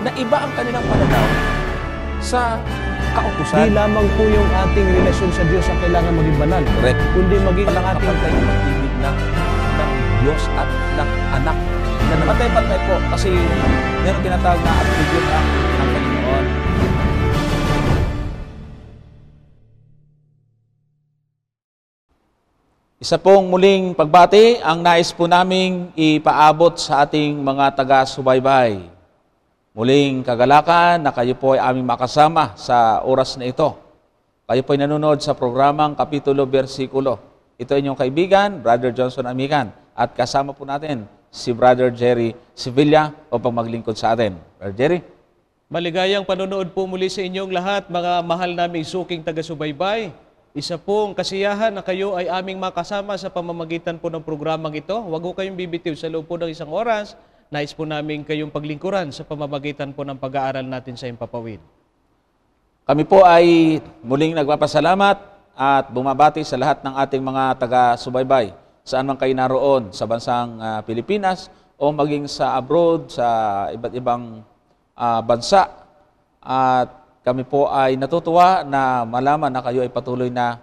na iba ang kanilang pananaw sa Di kautusan. lamang po yung ating relasyon sa Diyos ang kailangan maging banal, Correct. kundi maging Walang ang ating kapag tayo mag-ibig ng Diyos at ng anak. Na patay-patay po kasi meron tinatawag na attribute ng Panginoon. Isa pong muling pagbati ang nais po naming ipaabot sa ating mga taga-subaybay. Muling kagalakan na kayo po ay aming makasama sa oras na ito. Kayo po ay nanonood sa programang Kapitulo Bersikulo. Ito inyong kaibigan, Brother Johnson Amican. At kasama po natin si Brother Jerry Sevilla upang maglingkod sa atin. Brother Jerry? Maligayang panonood po muli sa inyong lahat, mga mahal naming suking taga-subaybay. Isa pong kasiyahan na kayo ay aming makasama sa pamamagitan po ng programang ito. Huwag po kayong bibitiw sa loob po ng isang oras. Nais po namin kayong paglingkuran sa pamamagitan po ng pag-aaral natin sa Himpapawid. Kami po ay muling nagpapasalamat at bumabati sa lahat ng ating mga taga-subaybay. Saan man kayo naroon, sa bansang Pilipinas o maging sa abroad, sa iba't ibang bansa. At kami po ay natutuwa na malaman na kayo ay patuloy na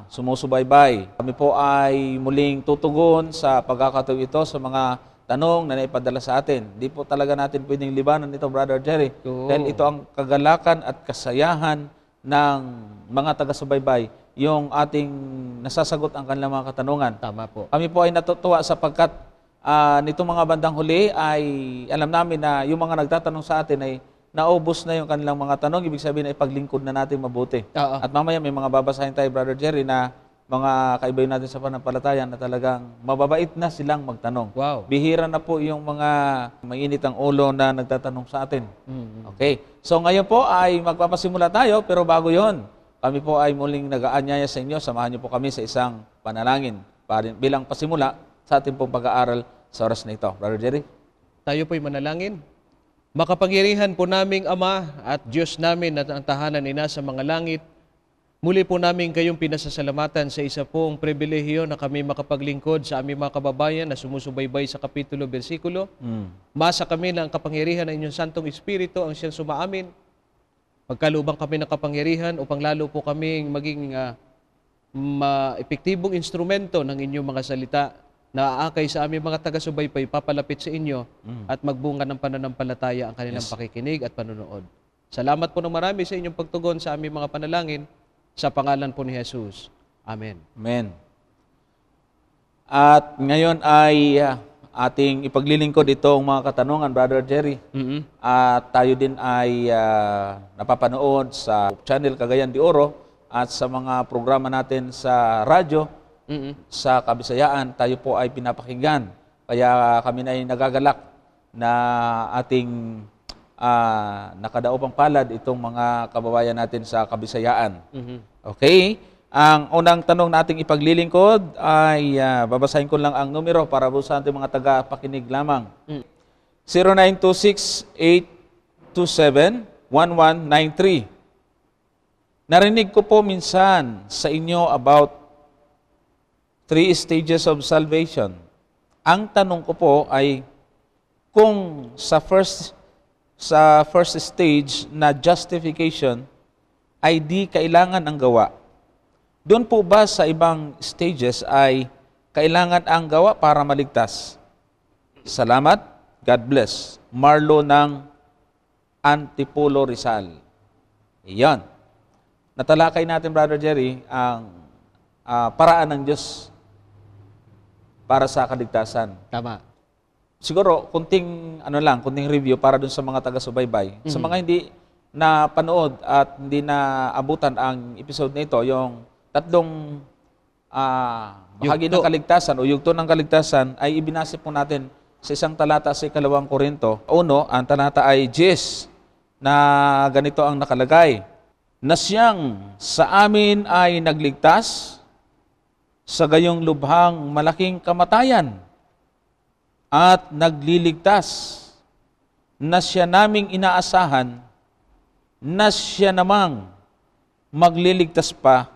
sumusubaybay. Kami po ay muling tutugon sa pagkakataon ito sa mga tanong na naipadala sa atin. Di po talaga natin pwedeng libanan ito, Brother Jerry. Dahil ito ang kagalakan at kasayahan ng mga taga-subaybay, yung ating nasasagot ang kanilang mga katanungan. Tama po. Kami po ay natutuwa sapagkat nitong mga bandang huli ay alam namin na yung mga nagtatanong sa atin ay naubos na yung kanilang mga tanong. Ibig sabihin ay paglingkod na natin mabuti. Oo. At mamaya may mga babasahin tayo, Brother Jerry, na mga kaibayo natin sa panampalataya na talagang mababait na silang magtanong. Wow. Bihira na po yung mga mainit ang ulo na nagtatanong sa atin. Okay. So ngayon po ay magpapasimula tayo, pero bago yon, kami po ay muling nag-aanyaya sa inyo. Samahan niyo po kami sa isang panalangin bilang pasimula sa ating pong pag-aaral sa oras na ito. Brother Jerry? Tayo po'y manalangin. Makapangyarihan po naming Ama at Diyos namin at ang tahanan ina sa mga langit, muli po namin kayong pinasasalamatan sa isa pong pribilehiyo na kami makapaglingkod sa aming mga kababayan na sumusubaybay sa kapitulo, bersikulo. Masa kami na ang kapangyarihan ng inyong Santong Espiritu ang siyang sumaamin. Pagkalubang kami ng kapangyarihan upang lalo po kaming maging epektibong instrumento ng inyong mga salita na aakay sa aming mga taga-subaybay, papalapit sa inyo at magbunga ng pananampalataya ang kanilang pakikinig at panonood. Salamat po ng marami sa inyong pagtugon sa aming mga panalangin sa pangalan po ni Jesus. Amen. Amen. At ngayon ay ating ipaglilingkod itong mga katanungan, Brother Jerry. At tayo din ay napapanood sa channel Cagayan de Oro at sa mga programa natin sa radyo. Sa Kabisayaan, tayo po ay pinapakinggan. Kaya kami na ay nagagalak na ating nakadaupang palad itong mga kababayan natin sa Kabisayaan. Okay? Ang unang tanong nating ipaglilingkod ay babasahin ko lang ang numero para sa ating mga taga-pakinig lamang. 0926-827-1193. Narinig ko po minsan sa inyo about 3 stages of salvation. Ang tanong ko po ay kung sa first stage na justification ay di kailangan ang gawa. Doon po ba sa ibang stages ay kailangan ang gawa para maligtas? Salamat. God bless. Marlo ng Antipolo, Rizal. Iyon. Natalakay natin, Brother Jerry, ang paraan ng Diyos para sa kaligtasan. Tama. Siguro, kunting review para dun sa mga taga-subaybay. Sa mga hindi na panood at hindi na abutan ang episode na ito, yung tatlong bahagi ng kaligtasan o yugto ng kaligtasan ay ibinase po natin sa isang talata sa 2 Korinto. Uno, ang talata ay 10 na ganito ang nakalagay. Na siyang sa amin ay nagligtas sa gayong lubhang malaking kamatayan at nagliligtas na siya naming inaasahan na siya namang magliligtas pa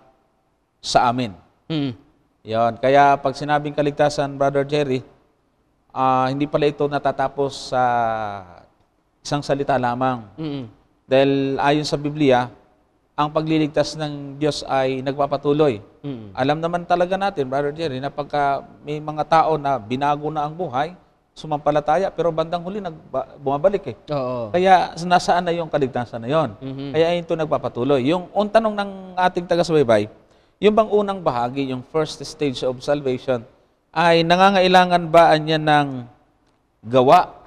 sa amin. Yan. Kaya pag sinabing kaligtasan, Brother Jerry, hindi pala ito natatapos sa isang salita lamang. Mm-mm. Dahil ayon sa Biblia, ang pagliligtas ng Diyos ay nagpapatuloy. Mm-mm. Alam naman talaga natin, Brother Jerry, na pagka may mga tao na binago na ang buhay, sumampalataya, pero bandang huli bumabalik eh. Oo. Kaya nasaan na yung kaligtasan na yon? Mhm. Kaya ito nagpapatuloy. Yung tanong ng ating taga-subaybay, yung bang unang bahagi, yung first stage of salvation, ay nangangailangan ba niya ng gawa?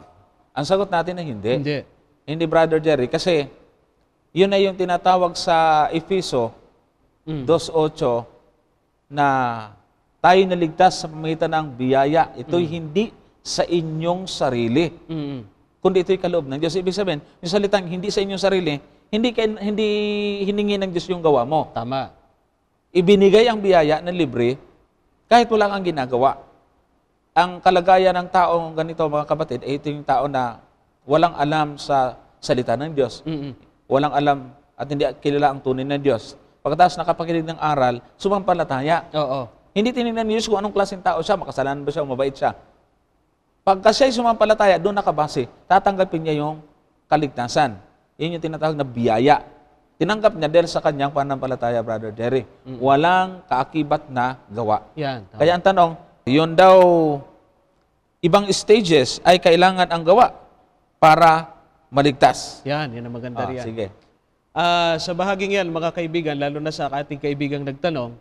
Ang sagot natin ay hindi. Hindi. Hindi, Brother Jerry, kasi yun ay yung tinatawag sa Efeso 2:8 na tayo naligtas sa pamamagitan ng biyaya. Ito'y hindi sa inyong sarili, Mm-mm. kundi ito'y kaloob ng Diyos. Ibig sabihin, yung salitang hindi sa inyong sarili, hindi hiningi ng Diyos yung gawa mo. Tama. Ibinigay ang biyaya na libre kahit wala kang ginagawa. Ang kalagayan ng taong ganito, mga kapatid, ay ito yung tao na walang alam sa salita ng Diyos. Mm-mm. Walang alam at hindi kilala ang tunay ng Diyos. Pagkatapos nakapakinig ng aral, sumampalataya. Oo. Hindi tinignan ni Diyos kung anong klaseng tao siya, makasalanan ba siya o mabait siya. Pagka siya'y sumampalataya, doon nakabase, tatanggapin niya yung kaligtasan. Yun yung tinatawag na biyaya. Tinanggap niya dahil sa kanyang pananampalataya, Brother Jerry. Walang kaakibat na gawa. Yan. Tama. Kaya ang tanong, yun daw, ibang stages ay kailangan ang gawa para maligtas. Yan ang maganda riyan. Sige. Sa bahaging yan, mga kaibigan, lalo na sa ating kaibigang nagtanong,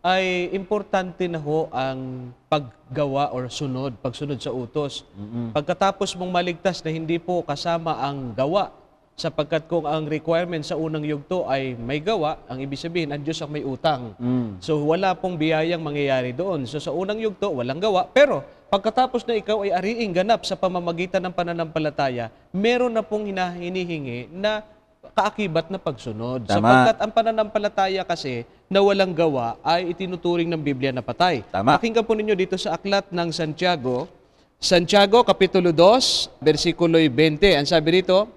ay importante na ho ang paggawa or pagsunod sa utos. Pagkatapos mong maligtas na hindi po kasama ang gawa, sapagkat kung ang requirement sa unang yugto ay may gawa, ang ibig sabihin, ang Diyos ang may utang. So wala pong biyayang mangyayari doon. So sa unang yugto, walang gawa. Pero pagkatapos na ikaw ay ariing ganap sa pamamagitan ng pananampalataya, meron na pong hinihingi na kaakibat na pagsunod. Tama. Sapagkat ang pananampalataya kasi na walang gawa ay itinuturing ng Biblia na patay. Tama. Pakinggan po ninyo dito sa aklat ng Santiago, Kapitulo 2, versikulo 20. Ang sabi rito,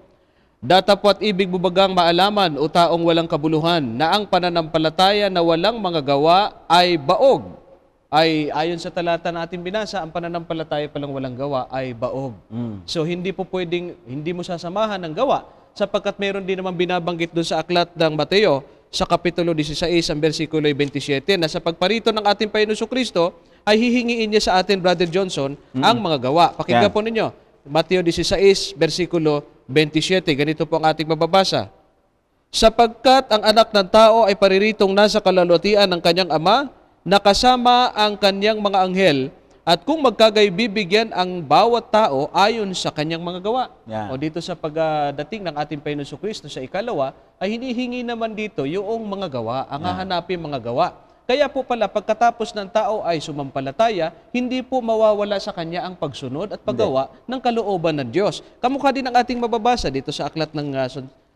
datapwat ibig bubagang maalaman o taong walang kabuluhan na ang pananampalataya na walang mga gawa ay baog. Ay ayon sa talata natin binasa, ang pananampalataya palang walang gawa ay baog. So hindi po pwedeng, hindi mo sasamahan ng gawa sapagkat mayroon din naman binabanggit doon sa aklat ng Mateo sa Kapitulo 16, ang versikulo 27 na sa pagparito ng ating Panginoon Kristo ay hihingiin niya sa atin, Brother Johnson, ang mga gawa. Pakinggan Yan. po ninyo, Mateo 16, versikulo 27. Ganito po ang ating mababasa. Sapagkat ang anak ng tao ay pariritong nasa kalulutian ng kanyang ama, nakasama ang kanyang mga anghel, at kung magkagay bibigyan ang bawat tao ayon sa kanyang mga gawa. Yan. O dito sa pagdating ng ating Panginoon Kristo sa ikalawa, ay hinihingi naman dito yung mga gawa, ang hahanapin mga gawa. Kaya po pala, pagkatapos ng tao ay sumampalataya, hindi po mawawala sa kanya ang pagsunod at paggawa ng kalooban ng Diyos. Kamukha din ang ating mababasa dito sa aklat ng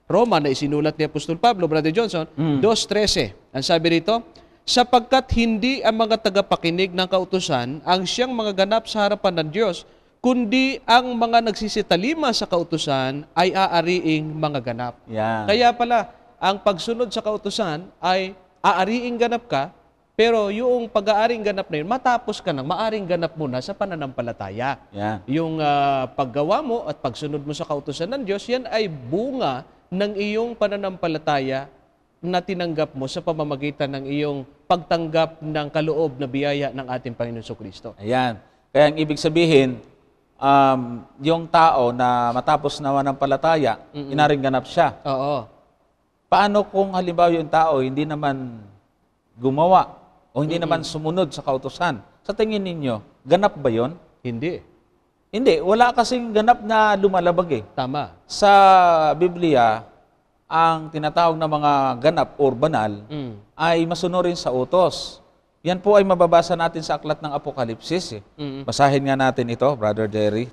Roma na isinulat ni Apostol Pablo, Brother Johnson, 2:13. Ang sabi rito, sapagkat hindi ang mga tagapakinig ng kautusan ang siyang mga ganap sa harapan ng Diyos, kundi ang mga nagsisitalima sa kautusan ay aariing mga ganap. Yan. Kaya pala, ang pagsunod sa kautusan ay aariing ganap ka, pero yung pag-aaring ganap na yun, matapos ka nang maaring ganap muna sa pananampalataya. Yan. Yung paggawa mo at pagsunod mo sa kautusan ng Diyos, yan ay bunga ng iyong pananampalataya na tinanggap mo sa pamamagitan ng iyong pagtanggap ng kaloob na biyaya ng ating Panginoon Kristo. Ayan. Kaya ang ibig sabihin, yung tao na matapos naman ng palataya, inaring ganap siya. Oo. Paano kung halimbawa yung tao hindi naman gumawa o hindi naman sumunod sa kautusan? Sa tingin ninyo, ganap ba yon? Hindi. Hindi. Wala kasing ganap na lumalabag eh. Tama. Sa Biblia, ang tinatawag na mga ganap or banal ay masunurin sa utos. Yan po ay mababasa natin sa aklat ng Apokalipsis. Basahin nga natin ito, Brother Jerry.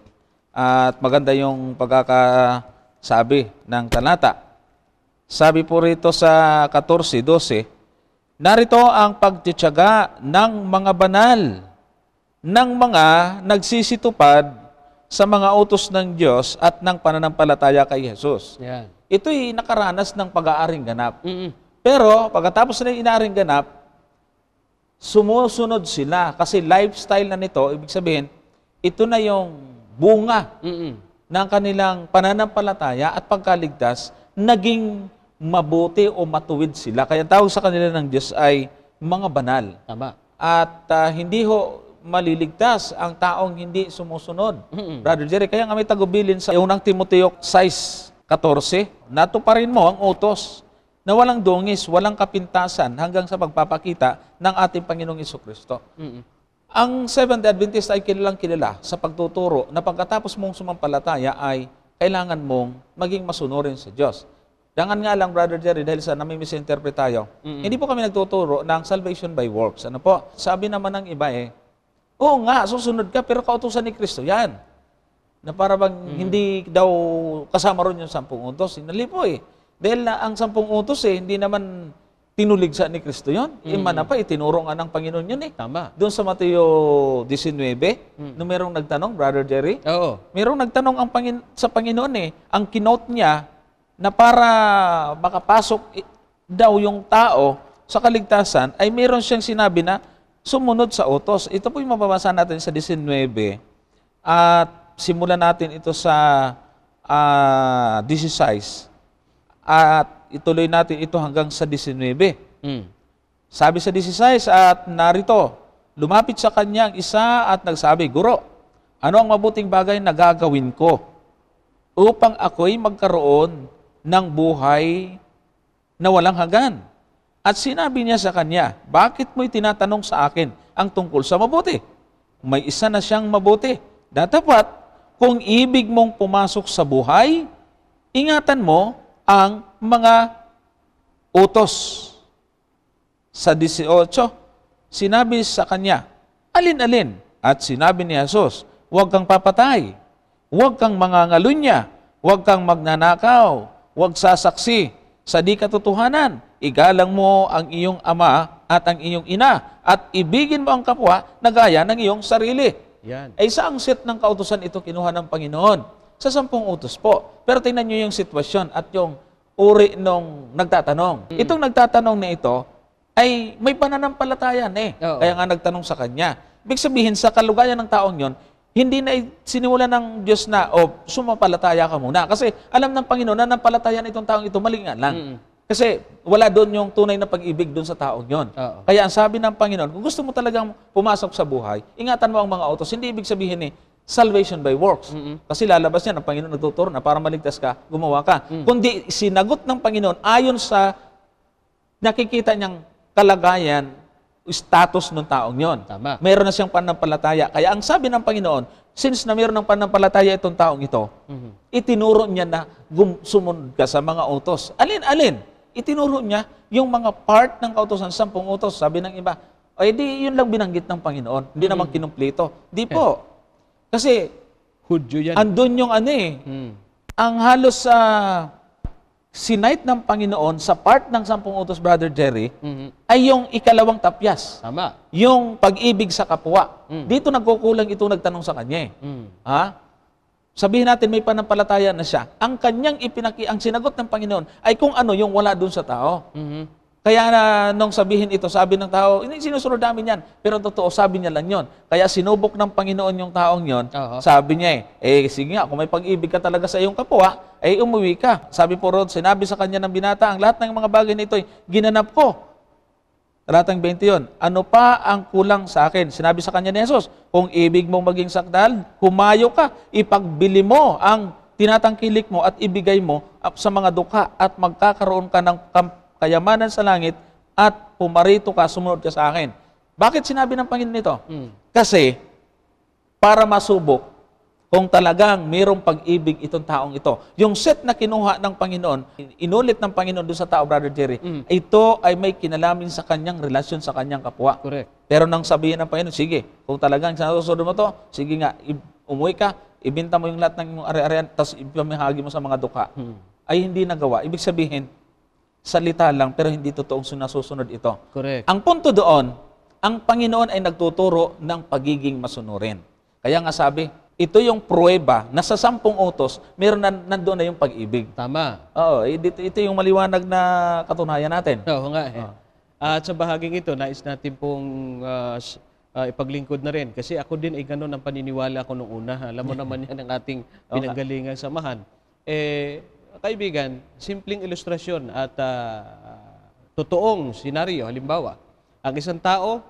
At maganda yung pagkakasabi ng talata. Sabi po rito sa 14:12, narito ang pagtitiyaga ng mga banal, ng mga nagsisitupad sa mga utos ng Diyos at ng pananampalataya kay Jesus. Yan. Ito'y nakaranas ng pag-aaring ganap. Pero pagkatapos na inaaring ganap, sumusunod sila kasi lifestyle na nito, ibig sabihin, ito na yung bunga ng kanilang pananampalataya at pagkaligtas, naging mabuti o matuwid sila. Kaya tawag sa kanila ng Diyos ay mga banal. Tama. At hindi ho maliligtas ang taong hindi sumusunod. Brother Jerry, kaya nga may tagubilin sa unang Timoteo 6:14, natuparin mo ang utos na walang dungis, walang kapintasan hanggang sa pagpapakita ng ating Panginoong Jesucristo. Ang Seventh-day Adventist ay kilalang kilala sa pagtuturo na pagkatapos mong sumampalataya ay kailangan mong maging masunurin sa Diyos. Dangan nga lang, Brother Jerry, dahil sa nami-misinterpret tayo, hindi po kami nagtuturo ng salvation by works. Ano po? Sabi naman ng iba oo nga, susunod ka, pero kautusan ni Kristo yan. Na para bang hindi daw kasama ron yung 10 utos. Hinali po Dahil na ang 10 utos hindi naman tinuligsa ni Kristo yun. Imana pa, itinuro nga ng Panginoon yun Tama. Doon sa Mateo 19, nung merong nagtanong, Brother Jerry, Oo. merong nagtanong sa Panginoon ang kinote niya na para makapasok daw yung tao sa kaligtasan, ay meron siyang sinabi na sumunod sa utos. Ito po yung mababasa natin sa 19, at simulan natin ito sa 16, at ituloy natin ito hanggang sa 19. Sabi sa 16, at narito, lumapit sa kanya ang isa at nagsabi, Guro, ano ang mabuting bagay na gagawin ko upang ako'y magkaroon ng buhay na walang hanggan? At sinabi niya sa kanya, bakit mo'y tinatanong sa akin ang tungkol sa mabuti? May isa na siyang mabuti. Dapat, kung ibig mong pumasok sa buhay, ingatan mo ang mga utos. Sa 18, sinabi sa kanya, alin-alin? At sinabi ni Jesus, huwag kang papatay, huwag kang mangangalunya, huwag kang magnanakaw, huwag sasaksi sa di katotohanan, igalang mo ang iyong ama at ang iyong ina, at ibigin mo ang kapwa na gaya ng iyong sarili. Yan. Ay saang set ng kautusan ito kinuha ng Panginoon? Sa 10 utos po. Pero tingnan nyo yung sitwasyon at yung uri nung nagtatanong. Itong nagtatanong na ito ay may pananampalatayan Oo. Kaya nga nagtanong sa kanya. Ibig sabihin, sa kalugayan ng taong yon, hindi na sinimulan ng Diyos na, sumampalataya ka muna. Kasi alam ng Panginoon na nampalatayan itong taong ito, mali nga lang. Kasi wala doon yung tunay na pag-ibig doon sa taong yon. Oo. Kaya ang sabi ng Panginoon, kung gusto mo talagang pumasok sa buhay, ingatan mo ang mga utos. Hindi ibig sabihin salvation by works. Kasi lalabas yan, ang Panginoon nagtuturo na para maligtas ka, gumawa ka. Kundi sinagot ng Panginoon ayon sa nakikita niyang kalagayan, status ng taong yon. Tama. Meron na siyang pananampalataya. Kaya ang sabi ng Panginoon, since na meron ng pananampalataya itong taong ito, itinuro niya na sumunod ka sa mga utos. Alin-alin? Itinuro niya yung mga part ng kautosan, 10 utos. Sabi ng iba, di yun lang binanggit ng Panginoon. Hindi naman kinumplito. Di po. Kasi, Hudyo yan. andun yung ang halos sinight ng Panginoon sa part ng 10 utos, Brother Jerry, ay yung ikalawang tapyas. Tama. Yung pag-ibig sa kapwa. Dito nagkukulang ito nagtanong sa kanya. Sabihin natin may pananampalataya na siya. Ang kanyang ang sinagot ng Panginoon ay kung ano yung wala dun sa tao. Kaya nung sabihin ito, sabi ng tao, sinusunod namin yan. Pero totoo, sabi niya lang yon. Kaya sinubok ng Panginoon yung taong yon. Sabi niya sige nga, kung may pag-ibig ka talaga sa iyong kapwa, umuwi ka. Sabi po ron, sinabi sa kanya ng binata, ang lahat ng mga bagay nito ginanap ko. Talatang 20 yun. Ano pa ang kulang sa akin? Sinabi sa kanya ni Jesus, kung ibig mong maging sakdal, humayo ka, ipagbili mo ang tinatangkilik mo at ibigay mo sa mga dukha at magkakaroon ka ng kayamanan sa langit at pumarito ka, sumunod ka sa akin. Bakit sinabi ng Panginoon nito? Kasi para masubok kung talagang mayroong pag-ibig itong taong ito. Yung set na kinuha ng Panginoon, inulit ng Panginoon doon sa tao, Brother Jerry, ito ay may kinalamin sa kanyang relasyon sa kanyang kapwa. Correct. Pero nang sabihin ng Panginoon, sige, kung talagang sinusunod mo to, sige nga, umuwi ka, ibenta mo yung lahat ng ari-arian, tapos ipamahagi mo sa mga dukha. Ay hindi nagawa. Ibig sabihin, salita lang, pero hindi totoong sinasusunod ito. Correct. Ang punto doon, ang Panginoon ay nagtuturo ng pagiging masunurin. Kaya nga sabi, ito yung pruweba na sa 10 utos, meron nandoon na yung pag-ibig. Tama. Oo, ito yung maliwanag na katunayan natin. Oo nga At sa bahaging ito, nais natin pong ipaglingkod na rin. Kasi ako din ay ganun ang paniniwala ko nung una. Alam mo naman yan ang ating pinanggalingang samahan. Kaibigan, simpleng ilustrasyon at totoong senaryo. Halimbawa, ang isang tao,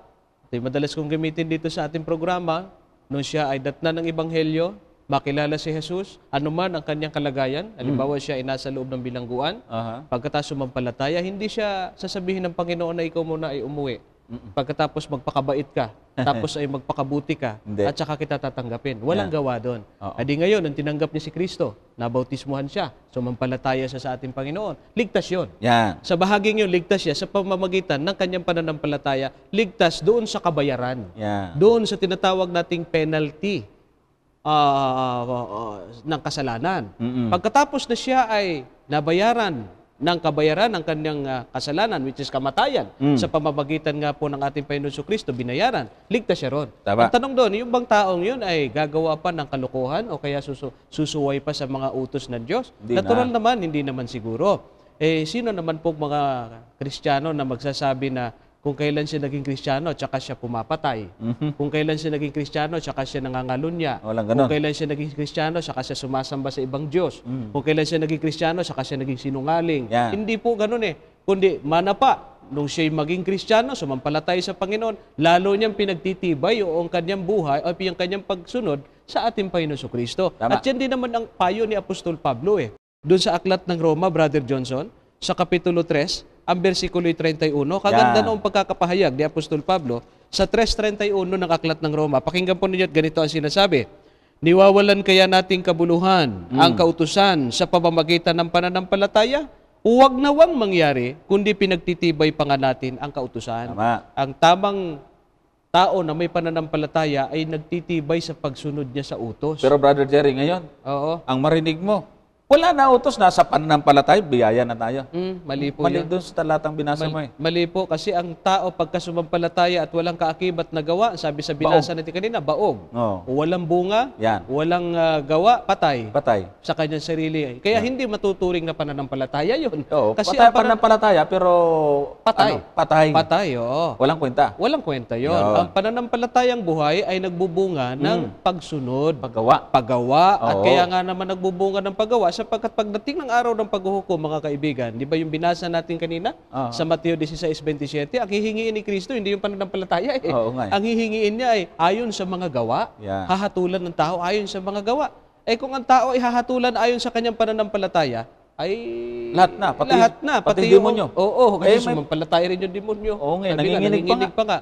ito madalas kong gamitin dito sa ating programa, nung siya ay datnan ng Ebanghelyo, makilala si Jesus, anuman ang kanyang kalagayan, halimbawa siya ay nasa loob ng bilangguan, pagkatapos sumampalataya, hindi siya sasabihin ng Panginoon na ikaw muna ay umuwi. Pagkatapos magpakabait ka, tapos ay magpakabuti ka, Hindi. at saka kita tatanggapin. Walang gawa doon. Adi ngayon, nang tinanggap niya si Kristo, nabautismuhan siya, sumampalataya siya sa ating Panginoon, ligtas yun. Yan. Sa bahaging yun, ligtas siya sa pamamagitan ng kanyang pananampalataya, ligtas doon sa kabayaran. Yan. Doon sa tinatawag nating penalty ng kasalanan. Pagkatapos na siya ay nabayaran ng kabayaran ng kanyang kasalanan, which is kamatayan, sa pamamagitan nga po ng ating Panginoon Kristo, binayaran, ligtas siya ron. Tama. Ang tanong doon, yung bang taong yun ay gagawa pa ng kalokohan o kaya susuway pa sa mga utos ng Diyos? Hindi Natural naman, hindi naman siguro. Sino naman po mga Kristiyano na magsasabi na kung kailan siya naging Kristiyano, tsaka siya pumapatay. Kung kailan siya naging Kristiyano, tsaka siya nangangalunya. Walang Kung ganon. kailan siya naging Kristiyano, tsaka siya sumasamba sa ibang Diyos. Kung kailan siya naging Kristiyano, tsaka siya naging sinungaling. Yan. Hindi po ganun Kundi manapa, nung siya'y maging Kristiyano, sumampalatay sa Panginoon, lalo niyang pinagtitibay yung kanyang buhay o yung kanyang pagsunod sa ating Panginoon Kristo. Tama. At yan din naman ang payo ni Apostol Pablo Doon sa aklat ng Roma, Brother Johnson, sa Kapitulo 3, ang versikulo 31, kaganda noong pagkakapahayag ni Apostol Pablo sa 3:31 ng aklat ng Roma. Pakinggan po ninyo at ganito ang sinasabi. Niwawalan kaya nating kabuluhan ang kautusan sa pamamagitan ng pananampalataya? Huwag nawang mangyari, kundi pinagtitibay pa nga natin ang kautusan. Tama. Ang tamang tao na may pananampalataya ay nagtitibay sa pagsunod niya sa utos. Pero Brother Jerry, ngayon, Oo. ang marinig mo, wala na utos, nasa pananampalataya, biyaya na tayo. Mali po Mali yun. doon sa talatang binasa mo Mali po kasi ang tao pagka sumampalataya at walang kaakibat na gawa, sabi sa binasa natin kanina, baog. Oo. Walang bunga, Yan. walang gawa, patay Patay. sa kanyang sarili. Kaya hindi matuturing na pananampalataya yun. Oo, Kasi patay, ang pananampalataya, pero Patay. patay. patay, oo. Walang kwenta. Walang kwenta yon. Yun. Ang pananampalatayang buhay ay nagbubunga ng pagsunod, Paggawa. paggawa, at Oo. kaya nga naman nagbubunga ng paggawa sapagkat pagdating ng araw ng paghuhukom, mga kaibigan, di ba yung binasa natin kanina sa Mateo 16:27, ang hihingiin ni Kristo hindi yung pananampalataya Oo nga. Ang hihingiin niya ay ayon sa mga gawa, Yeah. hahatulan ng tao ayon sa mga gawa. Kung ang tao ay hahatulan ayon sa kanyang pananampalataya, ay Lahat na, pati yung- demonyo. Oo, kasi Eh, may- sumampalataya rin yung demonyo. Oo nga, Sabi nga, nanginginig pa nga.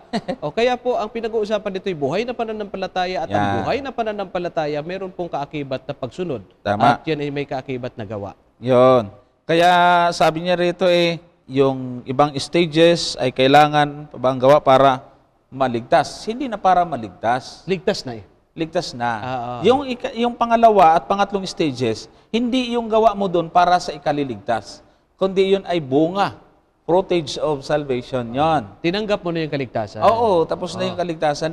Kaya po, ang pinag-uusapan dito ay buhay na pananampalataya at ang Yan. buhay na pananampalataya, meron pong kaakibat na pagsunod. Tama. At yan ay may kaakibat na gawa. Yon. Kaya sabi niya rito yung ibang stages ay kailangan pa bang gawa para maligtas. Hindi na para maligtas. Ligtas na Ligtas na. Oo. Yung pangalawa at pangatlong stages, hindi yung gawa mo doon para sa ikaliligtas. Kundi yun ay bunga. Fruitage of salvation. Yon. Tinanggap mo na yung kaligtasan. Oo, tapos na yung kaligtasan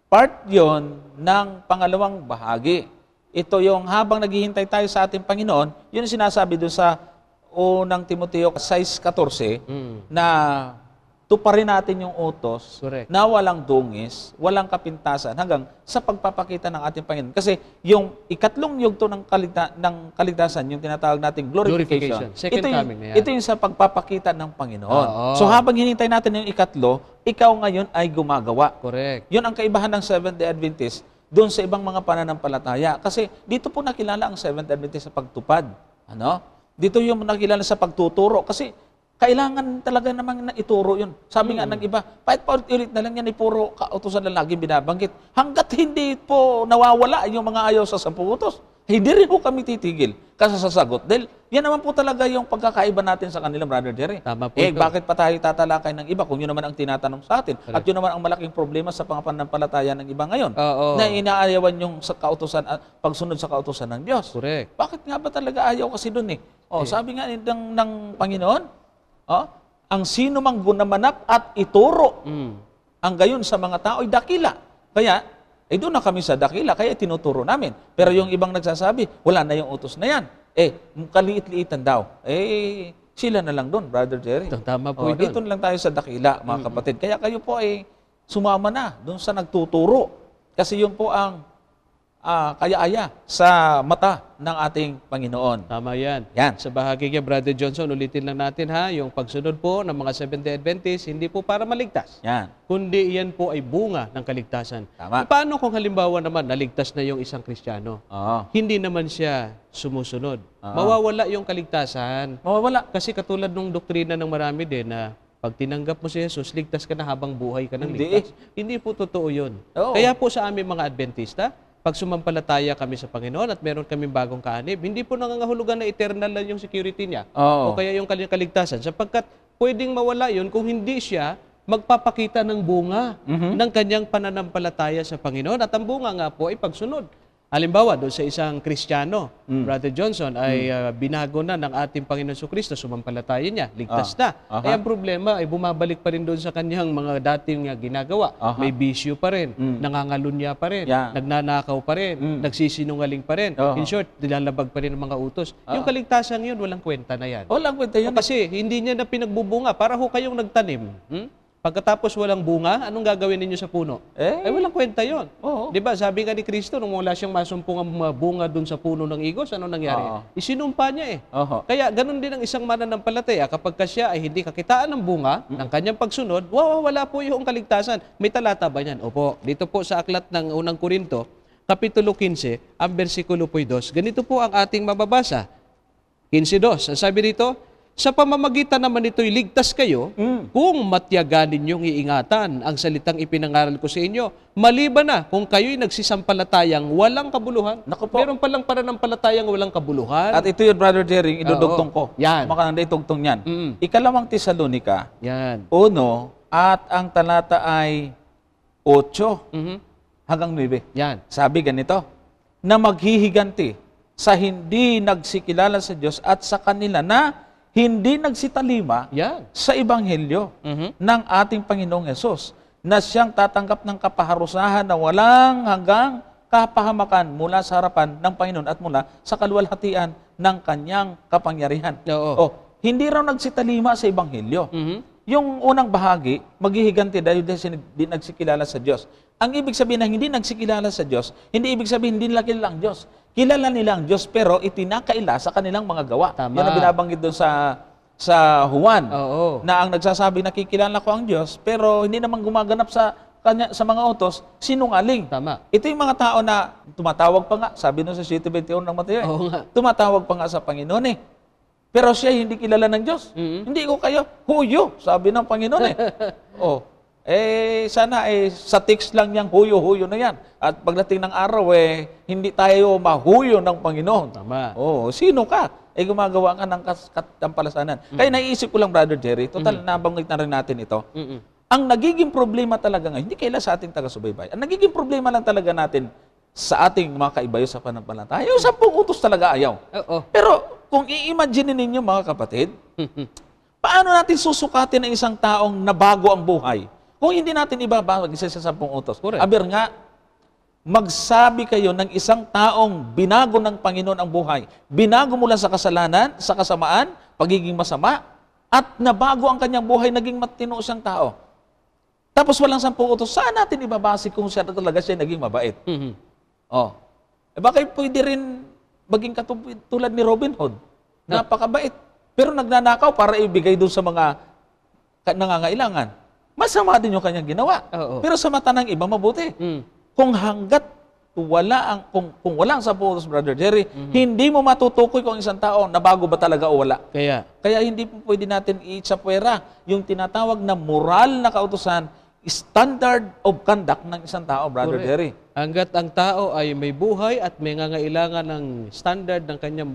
Part yon ng pangalawang bahagi. Ito yung habang naghihintay tayo sa ating Panginoon, yun yung sinasabi doon sa unang Timoteo 6:14 na tuparin natin yung utos Correct. na walang dungis, walang kapintasan hanggang sa pagpapakita ng ating Panginoon. Kasi yung ikatlong yugto ng kaligtasan, yung tinatawag nating glorification. Second coming na yan. Ito yung sa pagpapakita ng Panginoon. Oo. So habang hinintay natin yung ikatlo, ikaw ngayon ay gumagawa. Correct. Yun ang kaibahan ng Seventh-day Adventist doon sa ibang mga pananampalataya. Kasi dito po nakilala ang Seventh-day Adventist sa pagtupad. Dito yung nakilala sa pagtuturo. Kasi kailangan talaga namang na ituro yun. Sabi nga ng iba, paulit na lang yan, puro kautusan na laging binabanggit. Hanggat hindi po nawawala yung mga ayaw sa 10 utos, hindi rin po kami titigil kasi sa sagot. Dahil yan naman po talaga yung pagkakaiba natin sa kanila, Brother Jerry. Tama po ito. Bakit pa tayo tatalakay ng iba kung yun naman ang tinatanong sa atin? At yun naman ang malaking problema sa pananampalataya ng iba ngayon. Oo. Na inaayawan yung sa kautusan at pagsunod sa kautusan ng Diyos. Correct. Bakit nga ba talaga ayaw kasi doon sabi nga ng Panginoon, ang sino mang gunamanap at ituro ang gayon sa mga tao ay dakila. Kaya, doon na kami sa dakila, kaya tinuturo namin. Pero yung ibang nagsasabi, wala na yung utos na yan. Kaliit-liitan daw. Sila na lang doon, Brother Jerry. Tama po yun. Dito na lang tayo sa dakila, mga kapatid. Kaya kayo po sumama na doon sa nagtuturo. Kasi yun po ang kaya-aya sa mata ng ating Panginoon. Tama yan. Yan. Sa bahagi niya, Brother Johnson, ulitin lang natin ha, yung pagsunod po ng mga Seventh-day Adventists, hindi po para maligtas. Yan. Kundi iyan po ay bunga ng kaligtasan. Tama. Paano kung halimbawa naman naligtas na yung isang Kristiyano? Oo. Hindi naman siya sumusunod. Oo. Mawawala yung kaligtasan. Mawawala. Kasi katulad ng doktrina ng marami din na pag tinanggap mo si Jesus, ligtas ka na habang buhay ka ng Hindi. ligtas. Hindi po totoo yun. Oo. Kaya po sa aming mga Adventista, pag sumampalataya kami sa Panginoon at meron kaming bagong kaanib, hindi po nangangahulugan na eternal lang yung security niya. Oo. O kaya yung kanyang kaligtasan. Sapagkat pwedeng mawala yun kung hindi siya magpapakita ng bunga ng kanyang pananampalataya sa Panginoon. At ang bunga nga po ay pagsunod. Halimbawa, doon sa isang Kristiyano, Brother Johnson, ay binago na ng ating Panginoon Kristo, sumampalataya niya, ligtas na. Ay ang problema ay bumabalik pa rin doon sa kanyang mga dating ginagawa. May bisyo pa rin, nangangalunya pa rin, Yeah. nagnanakaw pa rin, nagsisinungaling pa rin. In short, nilalabag pa rin ang mga utos. Yung kaligtasan yun, walang kwenta na yan. Walang kwenta yun. Kasi hindi niya na pinagbubunga. Para ho kayong nagtanim. Pagkatapos walang bunga, anong gagawin ninyo sa puno? Ay walang kwenta yon. Oo. Di ba? Sabi nga ni Kristo, nung wala siyang masumpong ang mga bunga dun sa puno ng igos, ano nangyari? Oo. Isinumpa niya eh. Oho. Kaya ganun din ang isang mananampalataya kapag ka siya ay hindi kakitaan ng bunga ng kanyang pagsunod, wala po yung kaligtasan. May talata ba niyan? Opo. Dito po sa aklat ng unang Korinto, Kapitulo 15, ang versikulo po 2. Ganito po ang ating mababasa. 15:2. Ang sabi dito, sa pamamagitan naman nito'y ligtas kayo kung matyagan ninyong iingatan ang salitang ipinangaral ko sa inyo. Maliban na kung kayo'y nagsisampalatayang walang kabuluhan. Naku po. Meron palang pananampalatayang walang kabuluhan. At ito yun, Brother Jerry, idudugtong ko. Yan. Makakanda itugtong yan. Ikalawang Tesalonika, Yan. 1, at ang talata ay 8 hanggang 9. Yan. Sabi ganito, na maghihiganti sa hindi nagsikilala sa Diyos at sa kanila na hindi nagsitalima Yan. sa Ebanghelyo ng ating Panginoong Yesus, na siyang tatanggap ng kapaharusahan na walang hanggang kapahamakan mula sa harapan ng Panginoon at mula sa kaluwalhatian ng kanyang kapangyarihan. Oo. Hindi raw nagsitalima sa Ebanghelyo. Yung unang bahagi, maghihiganti dahil hindi nagsikilala sa Diyos. Ang ibig sabihin na hindi nagsikilala sa Diyos, hindi ibig sabihin hindi nila kilala ang Diyos. Kilala nila ang Diyos pero itinakaila sa kanilang mga gawa. Tama. Yan ang binabanggit doon sa Juan, Oo. na ang nagsasabi nakikilala ko ang Diyos pero hindi naman gumaganap sa kanya sa mga utos, sinungaling. Tama. Ito yung mga tao na tumatawag pa nga, sabi nung sa 7:21 ng Mateo, Oo nga. tumatawag pa nga sa Panginoon eh. Pero siya hindi kilala ng Diyos. Hindi ko kayo huyo, sabi ng Panginoon eh. Sana sa text lang yang huyo-huyo na yan. At pagdating ng araw hindi tayo mahuyo ng Panginoon. Tama. Sino ka? Gumagawa ka ng katampalasanan. Kaya naiisip ko lang, Brother Jerry, total nabanggit na rin natin ito. Ang nagiging problema talaga ngayon, hindi kaila sa ating taga-subaybay. Ang nagiging problema lang talaga natin sa ating mga kaibayo sa pananampalataya, yung 10 utos talaga ayaw. Oo. Pero kung i-imagine ninyo mga kapatid, paano natin susukatin ang isang taong nabago ang buhay kung hindi natin ibabawag isa sa 10 utos? Correct. Aber nga, magsabi kayo ng isang taong binago ng Panginoon ang buhay. Binago mula sa kasalanan, sa kasamaan, pagiging masama, at nabago ang kanyang buhay, naging matino siyang tao. Tapos walang 10 utos, saan natin ibabase kung siya talaga siya naging mabait? Bakit pwede rin maging tulad ni Robin Hood? Napakabait. Pero nagnanakaw para ibigay doon sa mga nangangailangan. Masama din yung kanyang ginawa. Oo. Pero sa mata ng iba, mabuti. Kung hanggat kung walang 10 utos, Brother Jerry, hindi mo matutukoy kung isang tao nabago ba talaga o wala. Kaya hindi po pwede natin iitsapwera yung tinatawag na moral na kautusan, standard of conduct ng isang tao, Brother Correct. Jerry. Hanggat ang tao ay may buhay at may ngangailangan ng standard ng kanyang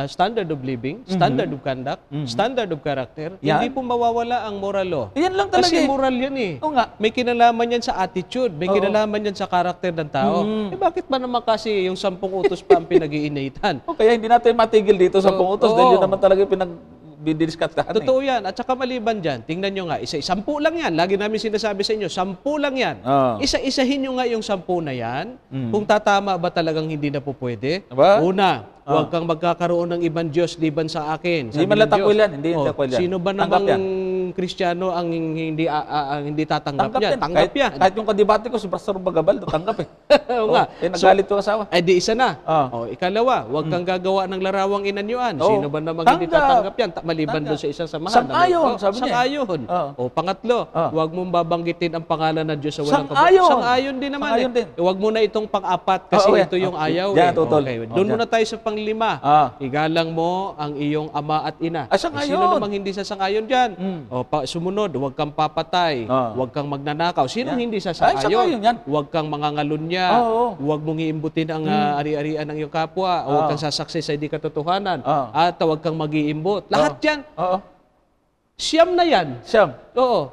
standard of living, standard of conduct, standard of character, Yan. hindi po mawawala ang moral law. Yan lang talaga Kasi eh. moral yan eh. Oo nga. May kinalaman yan sa attitude, may kinalaman yan sa karakter ng tao. Bakit ba naman kasi yung 10 utos pa ang pinag-iinitan? Kaya hindi natin matigil dito sa utos dahil yun naman talaga yung pinag-didiskatahan. Totoo yan. At saka maliban dyan, tingnan nyo nga, 10 lang yan. Lagi namin sinasabi sa inyo, 10 lang yan. Isa-isahin nyo nga yung 10 na yan. Kung tatama ba talagang hindi na po pwede. Aba? Una, huwag kang magkakaroon ng ibang Diyos liban sa akin. Hindi Sabi man ng latakwil Diyos. yan, hindi yan takwil yan. Sino ba Tanggap namang Kristiyano ang hindi tatanggap Tanggap yan. yan. Tanggap yan. Kahit yung kadebate ko, si Pastor Bagabal, tanggap eh. Oo nga. Nagalit ko asawa. Di isa na. Ah. Ikalawa, huwag kang gagawa ng larawang inanyuan. Oo. Sino ba namang hindi Tanggap. tatanggap yan? Maliban Tanggap. doon sa isang samahan. Sang-ayon, sabi niya. Sang-ayon. Pangatlo, Oo. huwag mong babanggitin ang pangalan ng Diyos sa walang Sang-ayon. Sang-ayon din naman. Sang-ayon din. Huwag mo na itong pang-apat kasi Oo, ito yung ayaw. Yan, tutol. Okay. Oo, Doon yan. muna tayo sa panglima. Igalang mo ang iyong ama at ina. Sang-ayon. Sino namang hindi sasang-ayon dyan? Sumunod, huwag kang papatay. Huwag kang magnanakaw. Sinong hindi sang-ayon sasang-ayon? yan. Huwag kang mangangalunya. Oo. Huwag mong iimbutin ang ari-arian ng iyong kapwa. Huwag kang sasaksi sa hindi katotohanan. At huwag kang mag-iimbot. Lahat yan. Oo. Siyam na yan. Siyam. Oo.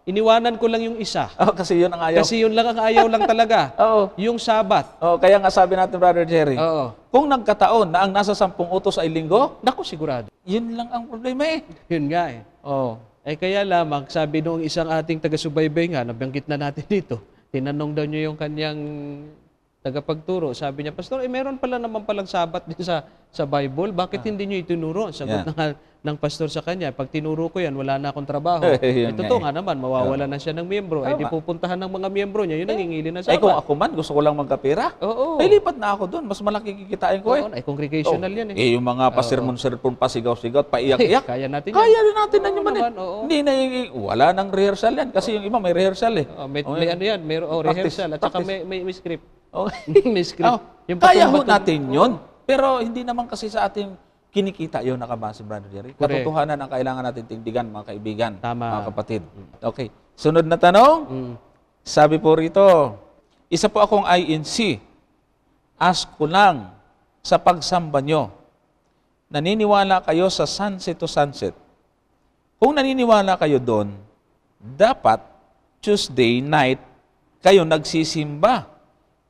Iniwanan ko lang yung isa. Kasi yun ang ayaw. Kasi yun lang ang ayaw lang talaga. Oo. Yung Sabat. Kaya nga sabi natin, Brother Jerry, Oo. kung nagkataon na ang nasa 10 utos ay linggo, Naku, sigurado. yun lang ang problema eh. Yun nga eh. Oh. Kaya lamang, sabi nung isang ating taga-subaybay nga, nabanggit na natin dito, tinanong daw niyo yung kanyang tagapagturo. Sabi niya, Pastor, meron pala naman palang Sabat din sa Bible. Bakit hindi niyo itinuro? Sagot ng pastor sa kanya, pag tinuro ko yan, wala na akong trabaho. Yun Totoo nga naman, mawawala na siya ng miyembro. Di pupuntahan ng mga miyembro niya, yun ang ingili na Sabat. Kung ako man, gusto ko lang magkapera, Oo. ay lipat na ako doon. Mas malaki kikitain ko eh. Congregational yan eh. Yung mga pasirmon-sirpon, pasigaw-sigaw, paiyak-iyak. Kaya natin yan. Kaya rin natin na naman eh. Oo. Hindi na wala nang rehearsal yan. Kasi yung iba may rehearsal eh. May ano yan, may rehearsal at saka may script. Okay. May script. Yung Kaya ho patong-batong- natin yun. Pero hindi naman kasi sa ating kinikita yun nakabase, Brother Jerry. Correct. Katotohanan ang kailangan natin tindigan, mga kaibigan, Tama. mga kapatid. Okay. Sunod na tanong. Sabi po rito, isa po akong INC. Ask ko lang sa pagsamba nyo. Naniniwala kayo sa sunset to sunset. Kung naniniwala kayo doon, dapat Tuesday night kayo nagsisimba.